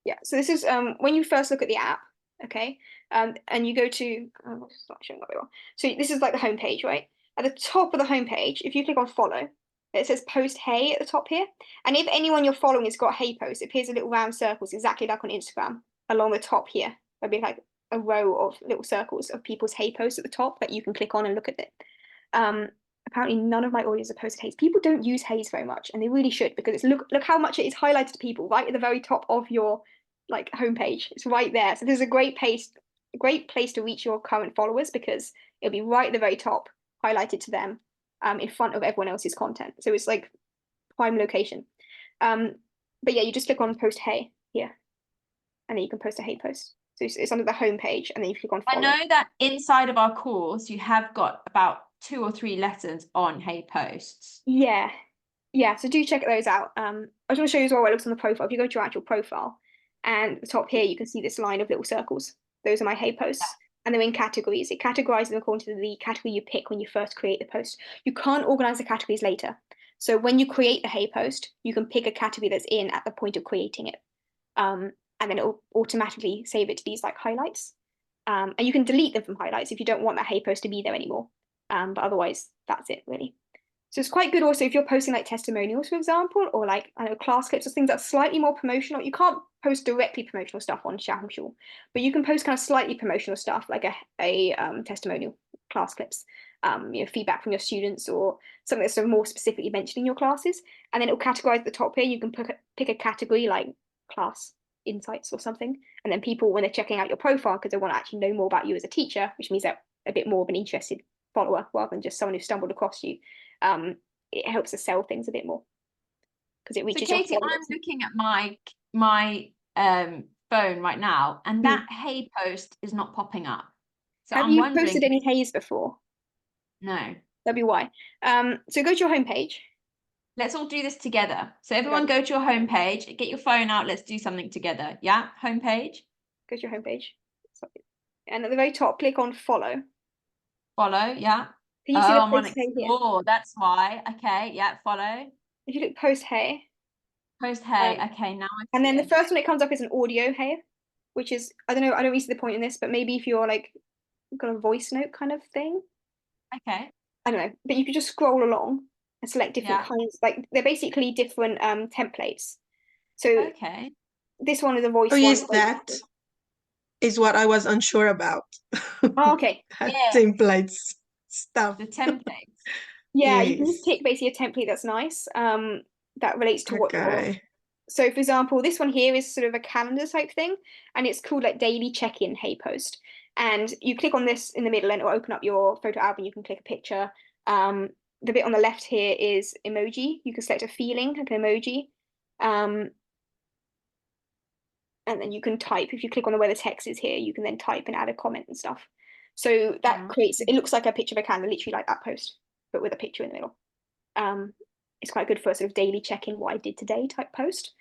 Yeah, so this is when you first look at the app, okay, and you go to, oh, it's not showing up very well. So this is like the home page, right? At the top of the home page, if you click on follow, it says post hey at the top here. And if anyone you're following has got hey post, it appears a little round circles, exactly like on Instagram, along the top here. There'll be like a row of little circles of people's hey posts at the top that you can click on and look at it. Apparently none of my audience are posted haze. People don't use haze very much, and they really should, because it's look how much it is highlighted to people right at the very top of your like homepage. It's right there. So there's a great place to reach your current followers, because it'll be right at the very top, highlighted to them, in front of everyone else's content. So it's like prime location. But yeah, you just click on post hey here, and then you can post a hey post. So it's under the home page, and then you click on follow. I know that inside of our course, you have got about 2 or 3 lessons on hay posts. Yeah. So do check those out. I just want to show you as well what it looks on the profile. If you go to your actual profile, and at the top here, you can see this line of little circles. Those are my hey posts. Yeah. And they're in categories. It categorizes them according to the category you pick when you first create the post. You can't organize the categories later. So when you create the hey post, you can pick a category that's in at the point of creating it. And then it'll automatically save it to these like highlights. And you can delete them from highlights if you don't want that hey post to be there anymore. But otherwise, that's it really. So it's quite good also if you're posting like testimonials, for example, or like, I know, class clips or things that's slightly more promotional. You can't post directly promotional stuff on Xiaohongshu, but you can post kind of slightly promotional stuff like a testimonial, class clips, feedback from your students, or something that's sort of more specifically mentioned in your classes. And then it'll categorize at the top here. You can pick a category like class insights or something. And then people, when they're checking out your profile, because they want to actually know more about you as a teacher, which means they're a bit more of an interested follower rather than just someone who stumbled across you, it helps us sell things a bit more, because it reaches. So Katie, I'm looking at my phone right now, and that hay post is not popping up. So have you posted any haze before? No. That'd be why. So go to your homepage. Let's all do this together. So everyone go to your homepage, get your phone out, let's do something together. Yeah, homepage. Go to your homepage. And at the very top, click on follow. Follow, yeah. Can you see the post hey here? Oh, that's why. Okay, yeah, follow. If you click post hey. Post hey, okay, now I see. And then the first one that comes up is an audio hey, which is, I don't know, I don't really see the point in this, but maybe if you're like got a voice note kind of thing. Okay. I don't know, but you could just scroll along and select different kinds. Like they're basically different templates. So okay, this one is a voice. Oh, yes, that is what I was unsure about. Oh, okay. Templates stuff. The templates. Yeah, yes. You can just pick basically a template that's nice. That relates to what you're. So for example, this one here is sort of a calendar type thing, and it's called like daily check-in hey post. And you click on this in the middle and it will open up your photo album. You can click a picture. The bit on the left here is emoji. You can select a feeling, like an emoji. And then you can type. If you click on where the text is here, you can then type and add a comment and stuff. So that creates, it looks like a picture of a calendar, literally like that post, but with a picture in the middle. It's quite good for a sort of daily check-in what I did today type post.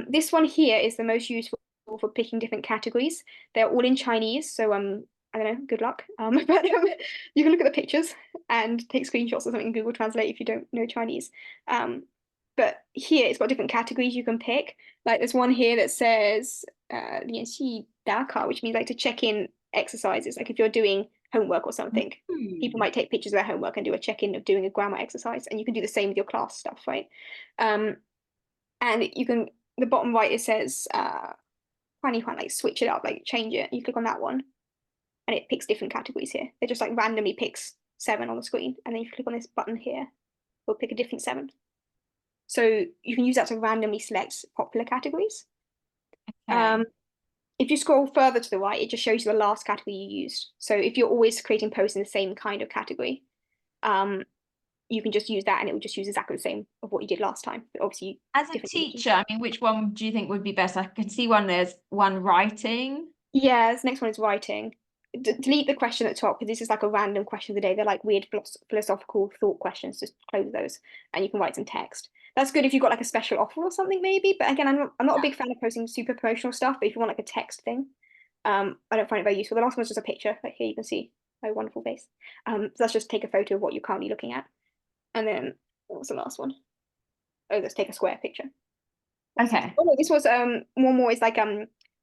This one here is the most useful for picking different categories. They're all in Chinese, so I don't know, good luck. But you can look at the pictures and take screenshots or something in Google Translate if you don't know Chinese. But here it's got different categories you can pick. Like there's one here that says 联系打卡, which means like to check in exercises. Like if you're doing homework or something, people might take pictures of their homework and do a check-in of doing a grammar exercise, and you can do the same with your class stuff, right? And you can, the bottom right, it says you can like switch it up, like change it. You click on that one and it picks different categories here. It just like randomly picks 7 on the screen, and then you click on this button here, it'll pick a different 7. So you can use that to randomly select popular categories. Okay. If you scroll further to the right, it just shows you the last category you used. So if you're always creating posts in the same kind of category, you can just use that and it will just use exactly the same of what you did last time. But obviously, As a different teacher, I mean, which one do you think would be best? I can see there's one writing. Yeah, this next one is writing. Delete the question at the top because this is like a random question of the day. They're like weird philosophical thought questions. Just close those and you can write some text. That's good if you've got like a special offer or something maybe. But again, I'm not a big fan of posting super promotional stuff. But if you want like a text thing, I don't find it very useful. The last one's just a picture. Like here you can see my wonderful face. So let's just take a photo of what you're currently looking at. And then what was the last one? Oh, let's take a square picture. Okay. Oh no, this was one more is like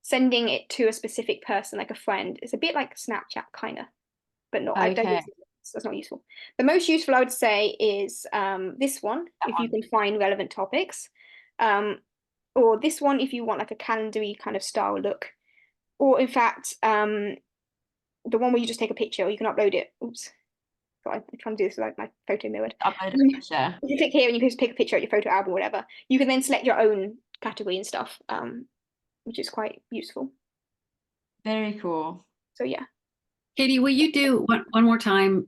sending it to a specific person, like a friend. It's a bit like Snapchat kind of, but not. I don't Okay. use it, so that's not useful. The most useful I would say is this one, if you can find relevant topics, or this one if you want like a calendary kind of style look, or in fact the one where you just take a picture or you can upload it. Oops. I'm trying to do this with like my photo mirrored. Upload a picture. You click here and you can just pick a picture of your photo album or whatever. You can then select your own category and stuff, which is quite useful. Very cool. So yeah. Katie, will you do one more time?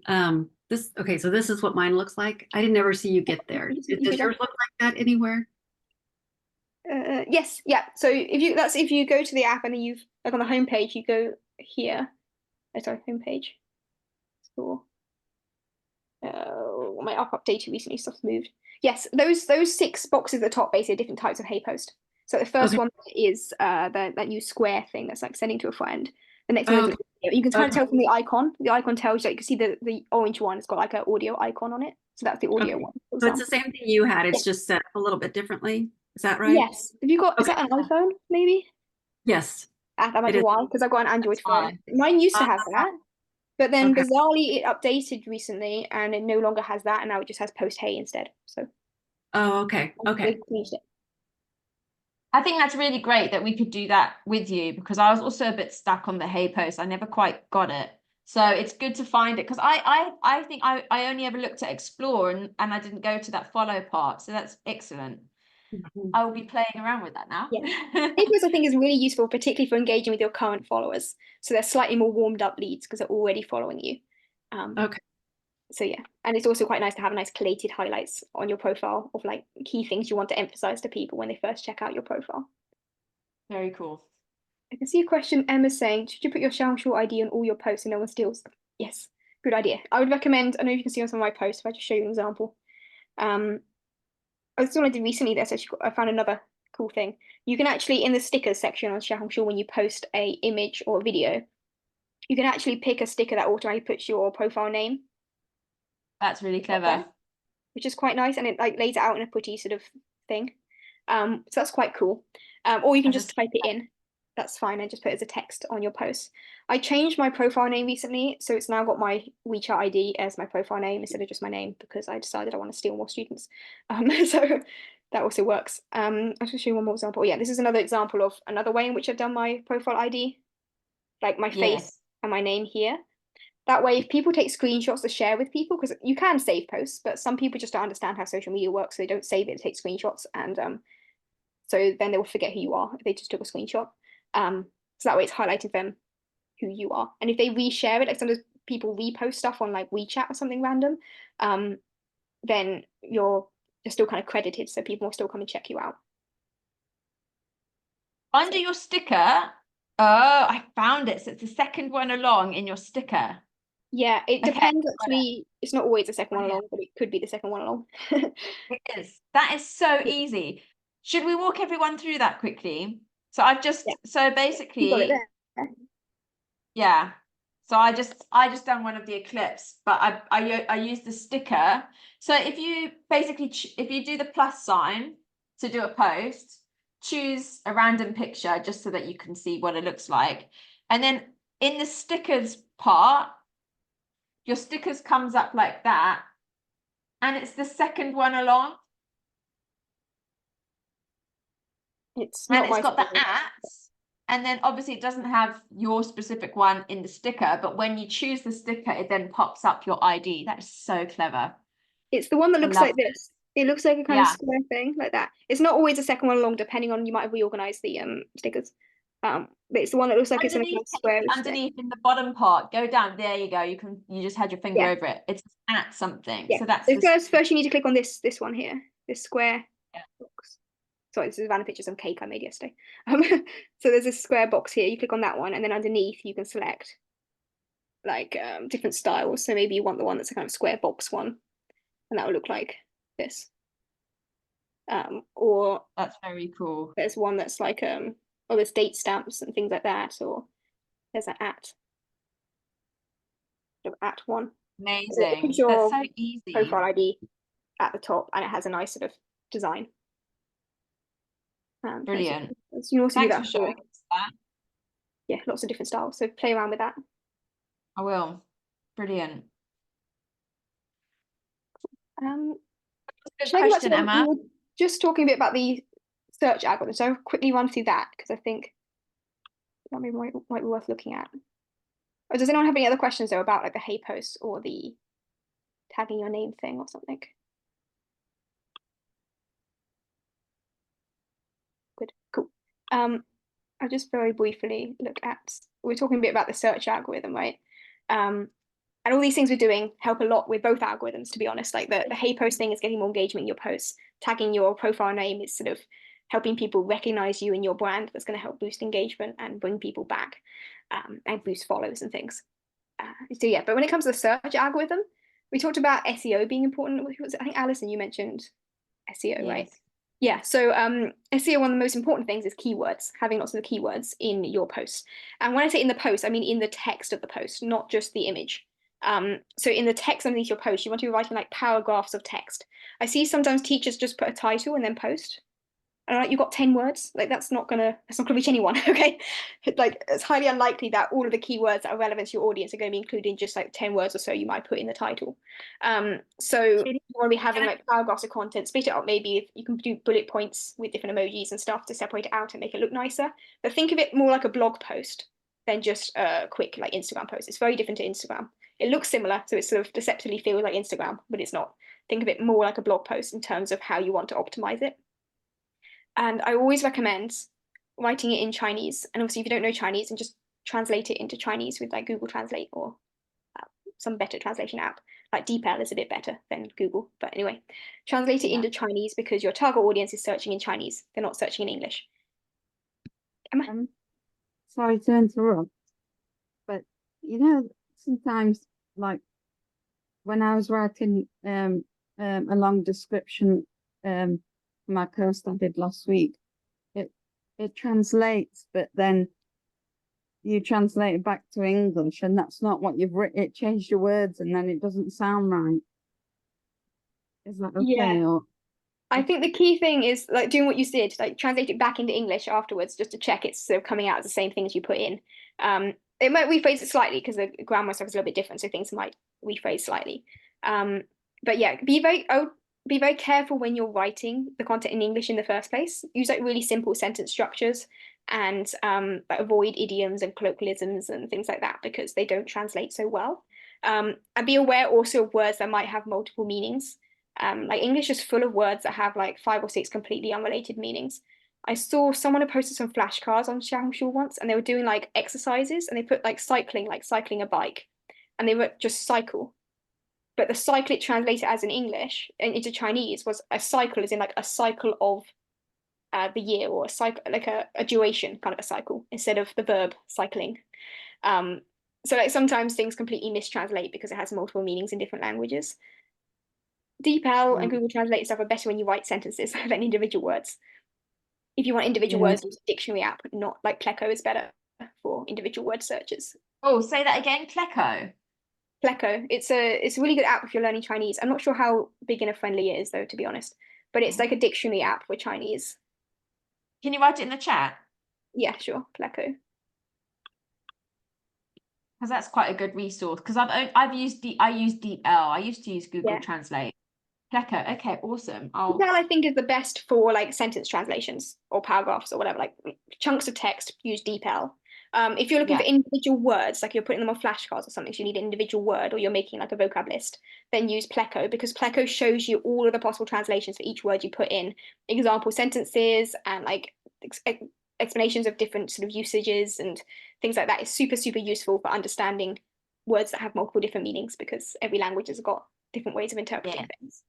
This okay, so this is what mine looks like. I didn't ever see you get there. Does yours look like that anywhere? Yes, yeah. So if you go to the app and then you've like on the home page, you go here. Oh, sorry, home page. Cool. My app updated recently, stuff's moved. Yes, those 6 boxes at the top basically are different types of Hey Post. So the first one is that new square thing that's like sending to a friend. The next one is you can kind of tell from the icon. The icon tells you, like, you can see the orange one. It's got like an audio icon on it. So that's the audio one. So it's the same thing you had. It's just set up a little bit differently. Is that right? Yes. Have you got? Is that an iPhone? Maybe. Yes. That might be why, because I've got an Android phone. Mine used to have that, but then bizarrely it updated recently, and it no longer has that, and now it just has Post Hey instead. So. Oh, okay. Okay. I think that's really great that we could do that with you because I was also a bit stuck on the Hey Post. I never quite got it. So it's good to find it because I think I only ever looked at explore and I didn't go to that follow part. So that's excellent. I will be playing around with that now. Yeah. Hey Post I think is really useful, particularly for engaging with your current followers. So they're slightly more warmed up leads because they're already following you. Okay. So yeah, and it's also quite nice to have nice collated highlights on your profile of like key things you want to emphasize to people when they first check out your profile. Very cool. I can see a question. Emma's saying, should you put your Shell ID on all your posts and no one steals them? Yes, good idea. I would recommend, I know you can see on some of my posts, if I just show you an example. That's what I did recently there, so I found another cool thing. You can actually, in the stickers section on Shell, when you post a image or a video, you can actually pick a sticker that automatically puts your profile name. That's really clever. Which is quite nice, and it like lays it out in a pretty sort of thing. So that's quite cool. Or you can just type it in. That's fine, and just put it as a text on your post. I changed my profile name recently, so it's now got my WeChat ID as my profile name instead of just my name because I decided I want to steal more students. So that also works. I'll just show you one more example. Yeah, this is another example of another way in which I've done my profile ID, like my face and my name here. That way, if people take screenshots to share with people, because you can save posts, but some people just don't understand how social media works, so they don't save it and take screenshots, and so then they will forget who you are if they just took a screenshot. So that way, it's highlighting them who you are, and if they reshare it, like sometimes people repost stuff on like WeChat or something random, then you're still kind of credited, so people will still come and check you out. Under your sticker, I found it. So it's the second one along in your sticker. Yeah, it depends actually. It's not always the second one along, but it could be the second one along. It is. That is so easy. Should we walk everyone through that quickly? So I've just so basically yeah. So I just done one of the eclipse, but I used the sticker. So if you basically if you do the plus sign to do a post, choose a random picture just so that you can see what it looks like, and then in the stickers part, your stickers comes up like that, and it's the second one along. It's got the @, and then obviously it doesn't have your specific one in the sticker, but when you choose the sticker, it then pops up your ID. That is so clever. It's the one that looks like this. It looks like a kind of Yeah. square thing like that. It's not always the second one along, depending on, you might have reorganized the stickers. But it's the one that looks like it's in a kind Underneath, of squarish thing. underneath in the bottom part, go down. There you go. You just had your finger Yeah. over it. It's at something. Yeah. So that's So the first you need to click on this one here, this square Yeah. box. Sorry, this is a random picture of some cake I made yesterday. So there's this square box here. You click on that one, and then underneath you can select like different styles. So maybe you want the one that's a kind of square box one, and that will look like this. Or that's very cool. there's one that's like oh, there's date stamps and things like that, or there's an at one. Amazing. It's your That's so easy. profile ID at the top, and it has a nice sort of design. Brilliant. So you can also do Thanks that for showing us that. yeah, lots of different styles. So play around with that. I will. Brilliant. Good Shall I go back question, to Emma. we were just talking a bit about the search algorithm. So I'll quickly run through that because I think that might be worth looking at. Or does anyone have any other questions though about like the hey posts or the tagging your name thing or something? Good, cool. I'll just very briefly look at, we're talking a bit about the search algorithm, right? And all these things we're doing help a lot with both algorithms, to be honest. Like the hey post thing is getting more engagement in your posts. Tagging your profile name is sort of helping people recognize you and your brand. That's going to help boost engagement and bring people back and boost follows and things. So yeah, but when it comes to the search algorithm, we talked about SEO being important. I think Alison, you mentioned SEO, right? Yes. Yeah, so SEO, one of the most important things is keywords, having lots of the keywords in your post. And when I say in the post, I mean in the text of the post, not just the image. So in the text underneath your post, you want to be writing like paragraphs of text. I see sometimes teachers just put a title and then post. And like, you've got 10 words, like that's not gonna reach anyone. Okay, like it's highly unlikely that all of the keywords that are relevant to your audience are going to be included in just like 10 words or so you might put in the title. So you want to be having like paragraphs of content, split it up. Maybe if you can do bullet points with different emojis and stuff to separate it out and make it look nicer. But think of it more like a blog post than just a quick like Instagram post. It's very different to Instagram. It looks similar, so it sort of deceptively feels like Instagram, but it's not. Think of it more like a blog post in terms of how you want to optimize it. And I always recommend writing it in Chinese. And obviously, if you don't know Chinese, and just translate it into Chinese with like Google Translate or some better translation app. Like DeepL is a bit better than Google. But anyway, translate it into Chinese because your target audience is searching in Chinese. They're not searching in English. Emma? Sorry to interrupt, but you know, sometimes like when I was writing a long description for my post I did last week, it translates, but then you translate it back to English, and that's not what you've written. It changed your words, and then it doesn't sound right. Is that okay? Yeah. Or I think the key thing is like doing what you did, like translate it back into English afterwards, just to check it's sort of coming out as the same thing as you put in. It might rephrase it slightly because the grammar stuff is a little bit different, so things might rephrase slightly. But yeah, I would be very careful when you're writing the content in English in the first place. Use like really simple sentence structures and like avoid idioms and colloquialisms and things like that because they don't translate so well. And be aware also of words that might have multiple meanings. Like English is full of words that have like 5 or 6 completely unrelated meanings. I saw someone had posted some flashcards on Xiaohongshu once, and they were doing like exercises, and they put like cycling a bike, and they were just cycle. But the cycle it translated as in English and into Chinese was a cycle, as in like a cycle of the year, or a cycle like a duration kind of a cycle instead of the verb cycling. So like sometimes things completely mistranslate because it has multiple meanings in different languages. DeepL and Google Translate stuff are better when you write sentences than individual words. If you want individual words, use a dictionary app, not like Pleco is better for individual word searches. Oh, say that again, Pleco. Pleco, it's a really good app if you're learning Chinese. I'm not sure how beginner friendly it is though, to be honest, but it's like a dictionary app for Chinese. Can you write it in the chat? Yeah, sure, Pleco. Because that's quite a good resource. Because I use DeepL. I used to use Google Translate. Pleco, okay, awesome. DeepL I think is the best for like sentence translations or paragraphs or whatever, like chunks of text. Use DeepL. If you're looking Yeah. for individual words, like you're putting them on flashcards or something, so you need an individual word, or you're making like a vocab list, then use Pleco, because Pleco shows you all of the possible translations for each word you put in, example sentences, and like explanations of different sort of usages and things like that. Is super, super useful for understanding words that have multiple different meanings, because every language has got different ways of interpreting Yeah. things.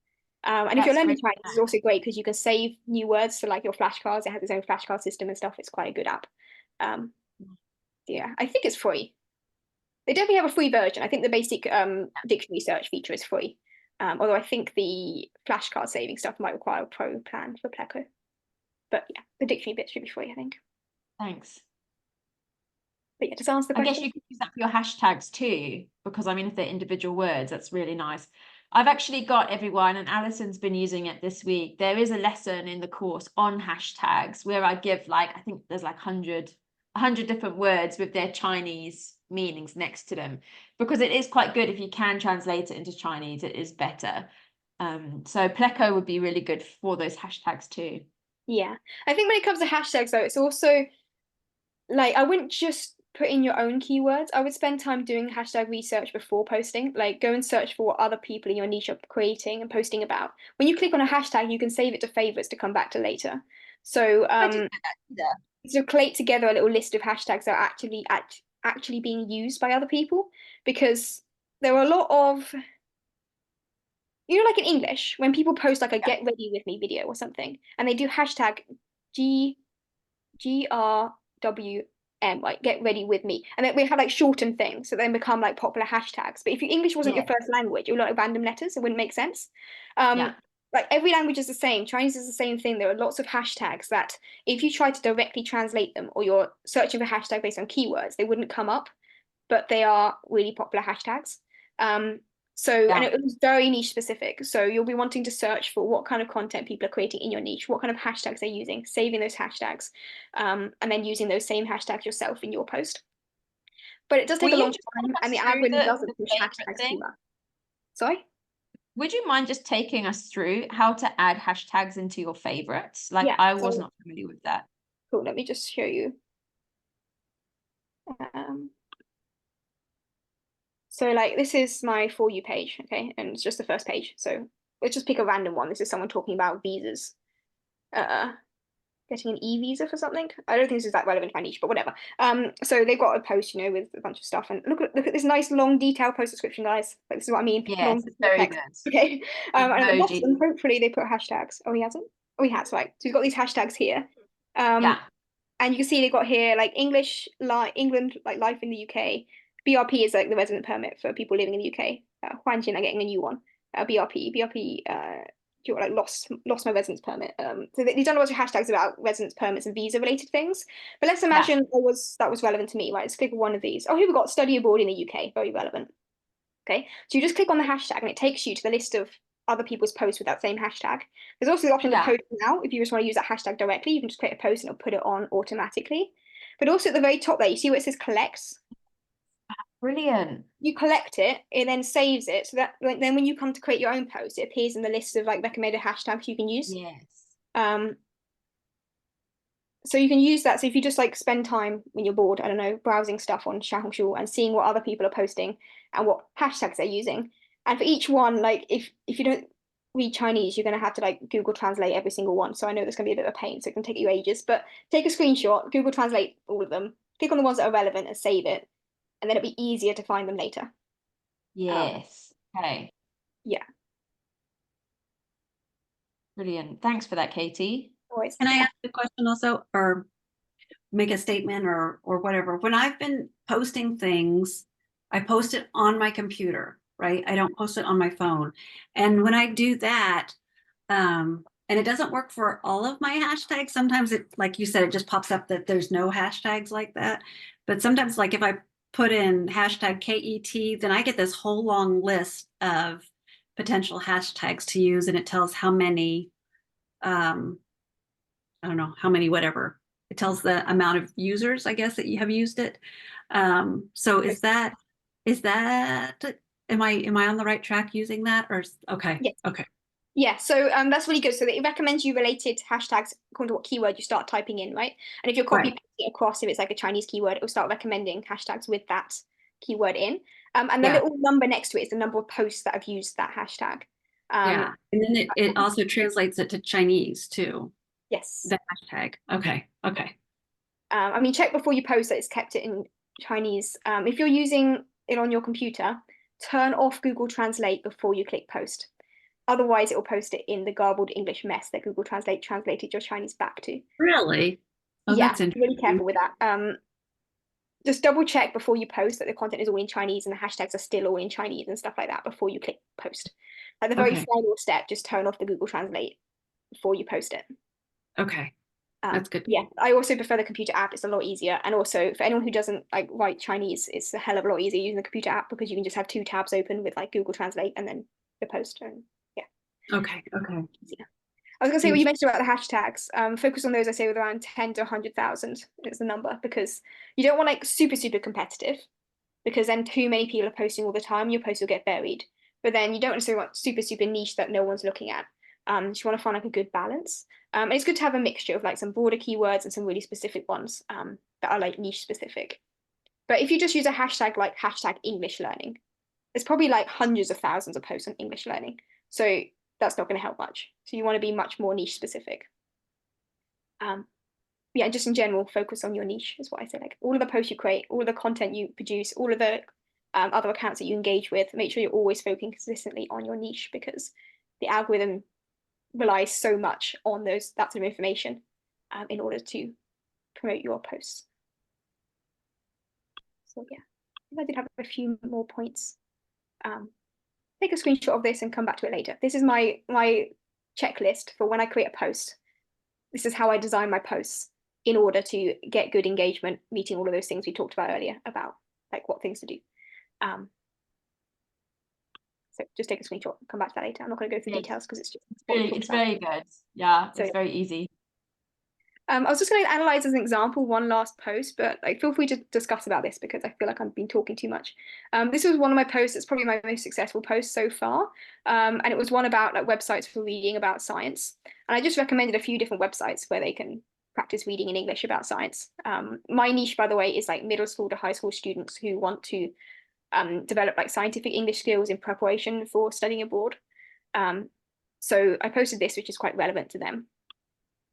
And if you're That's learning really Chinese, it's also great because you can save new words to like your flashcards. It has its own flashcard system and stuff. It's quite a good app. Yeah, I think it's free. They definitely have a free version. I think the basic dictionary search feature is free. Although I think the flashcard saving stuff might require a pro plan for Pleco. But yeah, the dictionary bit should be free, I think. Thanks. But yeah, just answer the I guess question. you could use that for your hashtags too, because I mean, if they're individual words, that's really nice. I've actually got everyone, and Alison's been using it this week. There is a lesson in the course on hashtags where I give like, I think there's like 100 different words with their Chinese meanings next to them, because it is quite good if you can translate it into Chinese, it is better. So Pleco would be really good for those hashtags too. Yeah, I think when it comes to hashtags though, it's also like I wouldn't just put in your own keywords. I would spend time doing hashtag research before posting. Like go and search for what other people in your niche are creating and posting about. When you click on a hashtag, you can save it to favorites to come back to later. So so collate together a little list of hashtags that are actually being used by other people, because there are a lot of, you know, like in English, when people post like a get ready with me video or something, and they do hashtag GRWM, like get ready with me. And then we have like shortened things that then become like popular hashtags. But if your English wasn't your first language, it would like random letters, it wouldn't make sense. Like every language is the same. Chinese is the same thing. There are lots of hashtags that if you try to directly translate them, or you're searching for hashtag based on keywords, they wouldn't come up, but they are really popular hashtags. And it was very niche specific. So you'll be wanting to search for what kind of content people are creating in your niche, what kind of hashtags they're using, saving those hashtags, and then using those same hashtags yourself in your post. But it does take a long time, and the algorithm doesn't push hashtags too much. Sorry? Would you mind just taking us through how to add hashtags into your favorites? Like I was not familiar with that. Cool, let me just show you. So like this is my For You page, okay, and it's just the first page. So let's just pick a random one. This is someone talking about visas. Getting an e-visa for something. I don't think this is that relevant to my niche, but whatever. So they've got a post, you know, with a bunch of stuff, and look at this nice long detailed post description, guys. Like this is what I mean. Yes, long it's very text. good. Okay. And at the Emojis. bottom, hopefully they put hashtags. Oh, he hasn't. Oh, he has. Right. So he's got these hashtags here. And you can see they've got here like English, like England, like life in the UK. BRP is like the resident permit for people living in the UK. Huanjin are getting a new one. BRP. Like lost my residence permit. So they've done a lot of hashtags about residence permits and visa related things. But let's imagine that was relevant to me, right? Let's click one of these. Oh, here we got study abroad in the UK. Very relevant. Okay, so you just click on the hashtag and it takes you to the list of other people's posts with that same hashtag. There's also the option to post now. If you just want to use that hashtag directly, you can just create a post and it'll put it on automatically. But also at the very top there, you see where it says collects? Brilliant. You collect it, it then saves it, so that like, then when you come to create your own post, it appears in the list of like recommended hashtags you can use. Yes. So you can use that. So if you just like spend time when you're bored, I don't know, browsing stuff on Xiaohongshu and seeing what other people are posting and what hashtags they're using. And for each one, like if you don't read Chinese, you're gonna have to like Google Translate every single one. So I know there's gonna be a bit of a pain, so it can take you ages. But take a screenshot, Google Translate all of them, click on the ones that are relevant and save it, and then it'll be easier to find them later. Yes. Okay. Yeah. Brilliant. Thanks for that, Katie. Always. Can I ask a question also, or make a statement or whatever? When I've been posting things, I post it on my computer, right? I don't post it on my phone. And when I do that, and it doesn't work for all of my hashtags. Sometimes it, like you said, it just pops up that there's no hashtags like that. But sometimes like if I put in hashtag KET, then I get this whole long list of potential hashtags to use, and it tells how many, I don't know, how many, whatever. It tells the amount of users, I guess, that you have used it. So is that, am I on the right track using that? Or okay, yes. okay. Yeah, so that's really good. So it recommends you related hashtags according to what keyword you start typing in, right? And if you're copy Right. pasting it across, if it's like a Chinese keyword, it will start recommending hashtags with that keyword in. And the Yeah. little number next to it is the number of posts that have used that hashtag. Yeah. And then it also translates it to Chinese too, Yes. the hashtag. Okay. Okay. I mean, check before you post that it's kept it in Chinese. If you're using it on your computer, turn off Google Translate before you click post. Otherwise, it will post it in the garbled English mess that Google Translate translated your Chinese back to. Really? Oh, Yeah, that's be really interesting. careful with that. Just double check before you post that the content is all in Chinese and the hashtags are still all in Chinese and stuff like that before you click post. At the very Okay. final step, just turn off the Google Translate before you post it. Okay. That's good. Yeah, I also prefer the computer app. It's a lot easier. And also for anyone who doesn't like write Chinese, it's a hell of a lot easier using the computer app because you can just have 2 tabs open with like Google Translate and then the post. And yeah. Okay. Okay. Yeah. I was gonna say what you mentioned about the hashtags. Focus on those, I say, with around 10 to 100,000 is the number, because you don't want like super, super competitive, because then too many people are posting all the time, your post will get buried. But then you don't necessarily want super, super niche that no one's looking at. You want to find like a good balance. And it's good to have a mixture of like some broader keywords and some really specific ones that are like niche specific. But if you just use a hashtag like hashtag English learning, there's probably like hundreds of thousands of posts on English learning. So that's not going to help much. So you want to be much more niche specific. Yeah, just in general, focus on your niche is what I say. Like all of the posts you create, all of the content you produce, all of the other accounts that you engage with, make sure you're always focusing consistently on your niche, because the algorithm relies so much on that sort of information in order to promote your posts. So yeah, I did have a few more points. Take a screenshot of this and come back to it later. This is my checklist for when I create a post. This is how I design my posts in order to get good engagement, meeting all of those things we talked about earlier about like what things to do. So just take a screenshot, come back to that later. I'm not going to go through details because it's just it's very good. Yeah, so, it's very easy. I was just going to analyze as an example one last post, but like feel free to discuss about this because I feel like I've been talking too much. This was one of my posts. It's probably my most successful post so far, and it was one about like websites for reading about science. And I just recommended a few different websites where they can practice reading in English about science. My niche, by the way, is like middle school to high school students who want to develop like scientific English skills in preparation for studying abroad. So I posted this, which is quite relevant to them.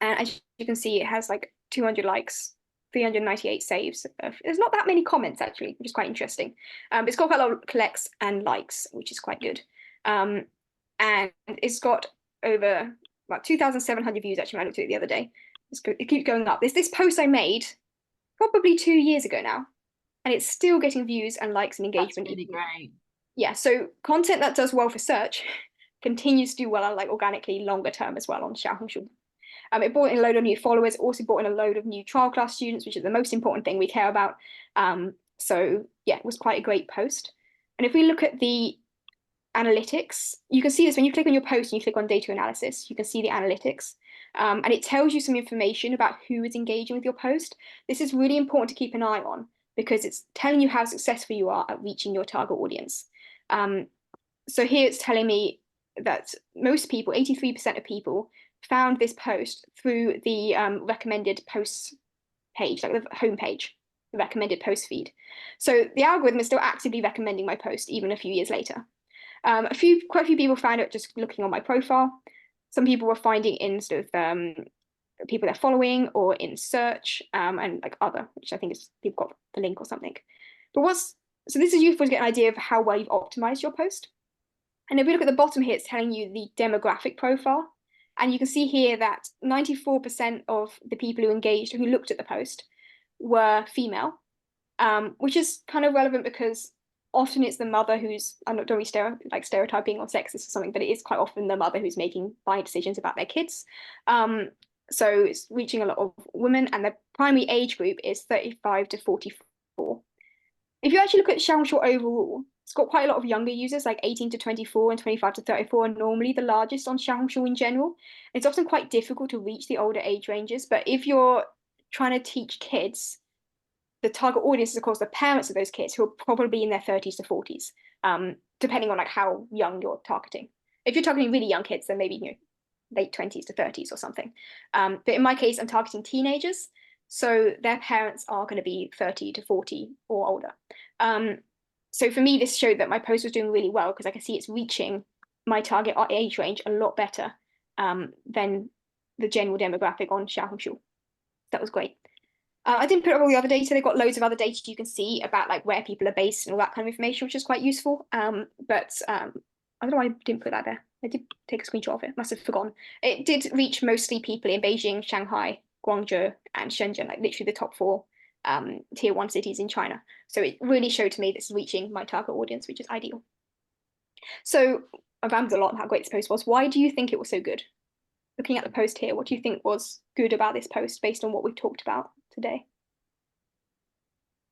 And as you can see, it has like 200 likes, 398 saves. There's not that many comments actually, which is quite interesting. It's got quite a lot of clicks and likes, which is quite good. And it's got over about 2,700 views actually when I looked at it the other day. It keeps going up. There's this post I made probably 2 years ago now, and it's still getting views and likes and engagement. That's really great. Yeah, so content that does well for search continues to do well like organically longer term as well on Xiaohongshu. It brought in a load of new followers, also brought in a load of new trial class students, which is the most important thing we care about. So yeah, it was quite a great post. And if we look at the analytics, you can see this when you click on your post and you click on data analysis, you can see the analytics. And it tells you some information about who is engaging with your post. This is really important to keep an eye on because it's telling you how successful you are at reaching your target audience. So here it's telling me that most people, 83% of people, found this post through the recommended posts page, like the homepage, the recommended post feed. So the algorithm is still actively recommending my post even a few years later. Quite a few people found it just looking on my profile. Some people were finding in sort of people they're following or in search and like other, which I think is people got the link or something. But so this is useful to get an idea of how well you've optimized your post. And if we look at the bottom here, it's telling you the demographic profile. And you can see here that 94% of the people who engaged, who looked at the post, were female, which is kind of relevant because often it's the mother who's, I'm not doing stereotyping or sexist or something, but it is quite often the mother who's making buying decisions about their kids. So it's reaching a lot of women, and the primary age group is 35 to 44. If you actually look at Xiaohongshu overall, it's got quite a lot of younger users, like 18 to 24 and 25 to 34 are normally the largest on Xiaohongshu in general. It's often quite difficult to reach the older age ranges, but if you're trying to teach kids, the target audience is, of course, the parents of those kids who are probably in their 30s to 40s, depending on like how young you're targeting. If you're targeting really young kids, then maybe, you know, late 20s to 30s or something. But in my case, I'm targeting teenagers. So their parents are going to be 30 to 40 or older. So for me, this showed that my post was doing really well because I can see it's reaching my target age range a lot better than the general demographic on Xiaohongshu. That was great. I didn't put up all the other data. They've got loads of other data you can see about like where people are based and all that kind of information, which is quite useful. But I don't know why I didn't put that there. I did take a screenshot of it. Must have forgotten. It did reach mostly people in Beijing, Shanghai, Guangzhou, and Shenzhen, like literally the top 4 tier 1 cities in China. So it really showed to me this is reaching my target audience, which is ideal. So I rambled a lot on how great this post was. Why do you think it was so good? Looking at the post here, what do you think was good about this post based on what we've talked about today?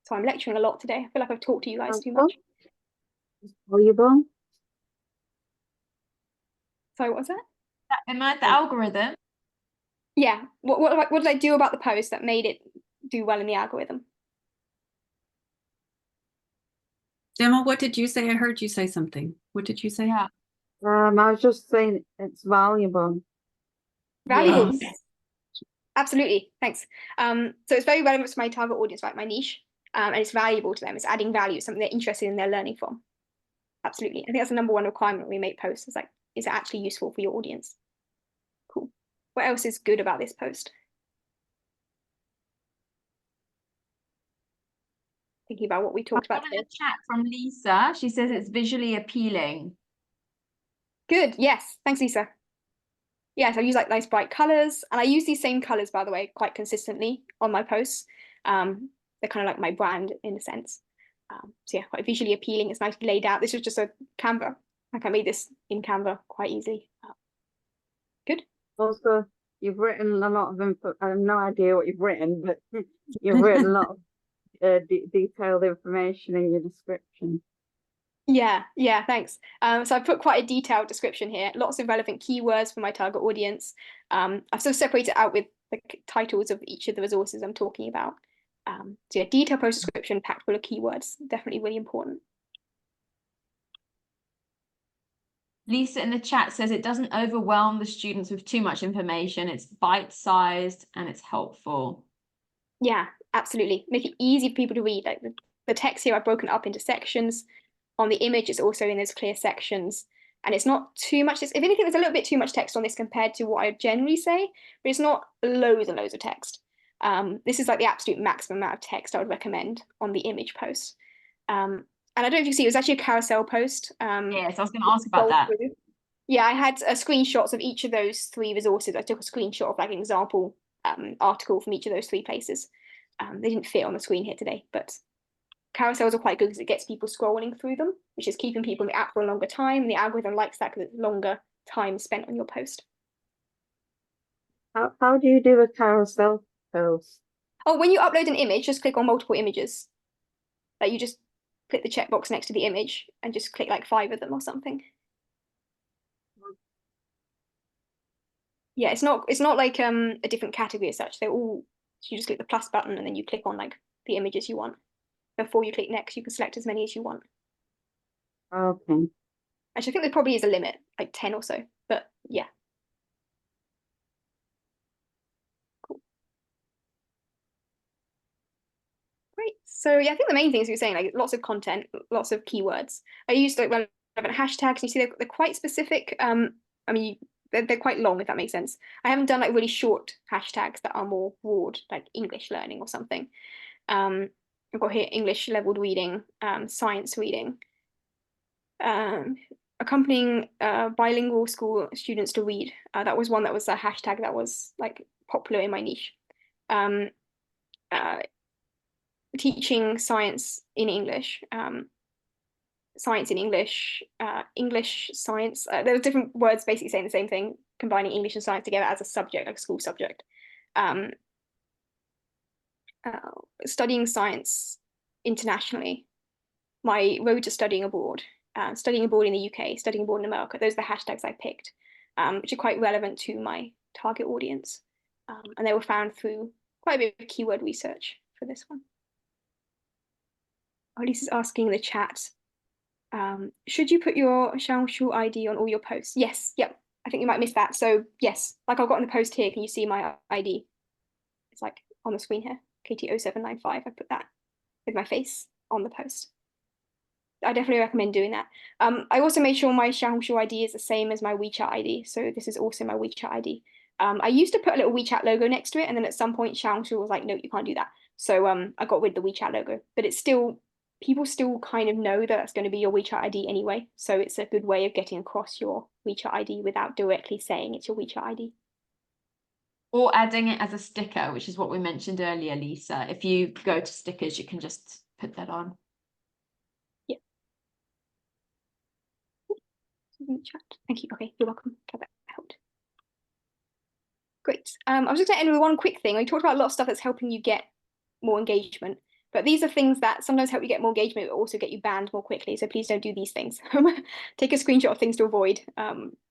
So I'm lecturing a lot today. I feel like I've talked to you guys too much. Valuable. So what was that? Am I the algorithm? Yeah. What did I do about the post that made it do well in the algorithm? Gemma, what did you say? I heard you say something. What did you say? Yeah. I was just saying it's valuable. Valuable. Yes. Absolutely. Thanks. So it's very relevant to my target audience, right? My niche. And it's valuable to them. It's adding value, something they're interested in, they're learning from. Absolutely. I think that's the number 1 requirement when we make posts. Is like, is it actually useful for your audience? Cool. What else is good about this post? Thinking about what we talked about In today. the chat from Lisa, she says it's visually appealing. Good. Yes. Thanks, Lisa. Yes, I use like nice bright colors, and I use these same colors, by the way, quite consistently on my posts. They're kind of like my brand in a sense. So yeah, quite visually appealing. It's nicely laid out. This was just a Canva. Like I made this in Canva quite easily. Good. Also, you've written a lot of info. I have no idea what you've written, but you've written a lot of detailed information in your description. Yeah, thanks. So I've put quite a detailed description here, lots of relevant keywords for my target audience. I've sort of separated out with the titles of each of the resources I'm talking about. So yeah, detailed post description packed full of keywords, definitely really important. Lisa in the chat says it doesn't overwhelm the students with too much information. It's bite-sized and it's helpful. Yeah, absolutely. Make it easy for people to read. Like the text here, I've broken up into sections. On the image, it's also in those clear sections. And it's not too much. If anything, there's a little bit too much text on this compared to what I generally say, but it's not loads and loads of text. This is like the absolute maximum amount of text I would recommend on the image post. And I don't know if you see, it was actually a carousel post. Yes, I was going to ask about that. Yeah, I had screenshots of each of those 3 resources. I took a screenshot of like an example article from each of those 3 places. They didn't fit on the screen here today, but carousels are quite good because it gets people scrolling through them, which is keeping people in the app for a longer time. And the algorithm likes that because it's longer time spent on your post. How do you do a carousel post? Oh, when you upload an image, just click on multiple images. Like you just click the checkbox next to the image and just click like 5 of them or something. Yeah, it's not like a different category as such. They're all, you just click the plus button and then you click on like the images you want. Before you click next, you can select as many as you want. Okay. Actually, I think there probably is a limit, like 10 or so, but yeah. Cool. Great. So yeah, I think the main things you're saying, like lots of content, lots of keywords. I used like relevant hashtags. You see, they're quite specific. I mean, they're quite long, if that makes sense. I haven't done like really short hashtags that are more broad, like English learning or something. I've got here English leveled reading, science reading, accompanying bilingual school students to read. That was one that was a hashtag that was like popular in my niche. Teaching science in English, science in English, English science. There were different words basically saying the same thing, combining English and science together as a subject, like a school subject. Studying science internationally, my road to studying abroad in the UK, studying abroad in America. Those are the hashtags I picked, which are quite relevant to my target audience. And they were found through quite a bit of keyword research for this one. Lisa's asking in the chat, Should you put your Xiaoshu ID on all your posts? Yes. Yep. I think you might miss that. So yes, like I've got in the post here. Can you see my ID? It's like on the screen here, KT0795. I put that with my face on the post. I definitely recommend doing that. I also made sure my Xiaoshu ID is the same as my WeChat ID. So this is also my WeChat ID. I used to put a little WeChat logo next to it, and then at some point Xiaoshu was like, no, you can't do that. So I got rid of the WeChat logo, but it's still, people still kind of know that that's going to be your WeChat ID anyway. So it's a good way of getting across your WeChat ID without directly saying it's your WeChat ID. Or adding it as a sticker, which is what we mentioned earlier, Lisa. If you go to stickers, you can just put that on. Yeah. In the chat. Thank you. Okay, you're welcome. Glad that helped. Great. I was just going to end with one quick thing. We talked about a lot of stuff that's helping you get more engagement, but these are things that sometimes help you get more engagement, but also get you banned more quickly. So please don't do these things. Take a screenshot of things to avoid,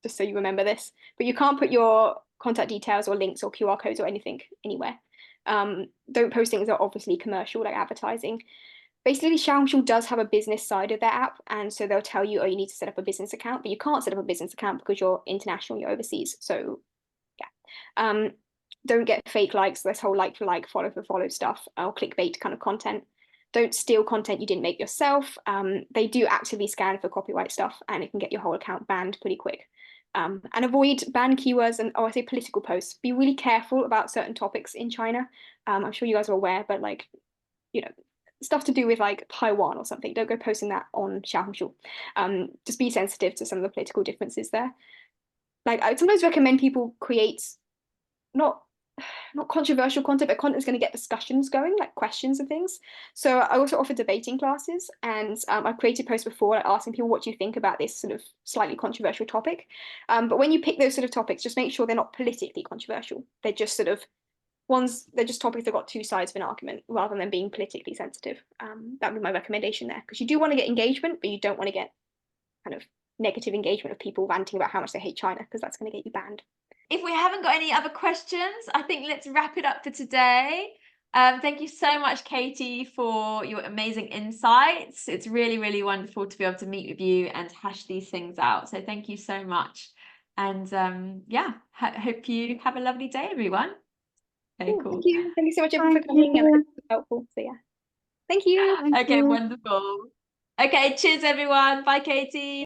just so you remember this. But you can't put your contact details or links or QR codes or anything anywhere. Don't post things that are obviously commercial, like advertising. Basically, Xiaohongshu does have a business side of their app, and so they'll tell you, oh, you need to set up a business account, but you can't set up a business account because you're international, you're overseas. So yeah, don't get fake likes, this whole like for like, follow for follow stuff, or clickbait kind of content. Don't steal content you didn't make yourself. They do actively scan for copyright stuff, and it can get your whole account banned pretty quick. And avoid banned keywords and, I say political posts. Be really careful about certain topics in China. I'm sure you guys are aware, but like, you know, stuff to do with like Taiwan or something, don't go posting that on Xiaohongshu. Just be sensitive to some of the political differences there. Like I would sometimes recommend people create not controversial content, but content is going to get discussions going, like questions and things. So I also offer debating classes, and I've created posts before like asking people, what do you think about this sort of slightly controversial topic? But when you pick those sort of topics, just make sure they're not politically controversial. They're just sort of they're just topics that got two sides of an argument rather than being politically sensitive. That would be my recommendation there, because you do want to get engagement, but you don't want to get kind of negative engagement of people ranting about how much they hate China, because that's going to get you banned. If we haven't got any other questions, I think let's wrap it up for today. Thank you so much, Katie, for your amazing insights. It's really, really wonderful to be able to meet with you and hash these things out. So thank you so much. And yeah, hope you have a lovely day, everyone. Okay, cool. Thank you. Thank you so much, everyone, for coming. And it was helpful. So yeah. Thank you. Okay, wonderful. Okay, cheers, everyone. Bye, Katie.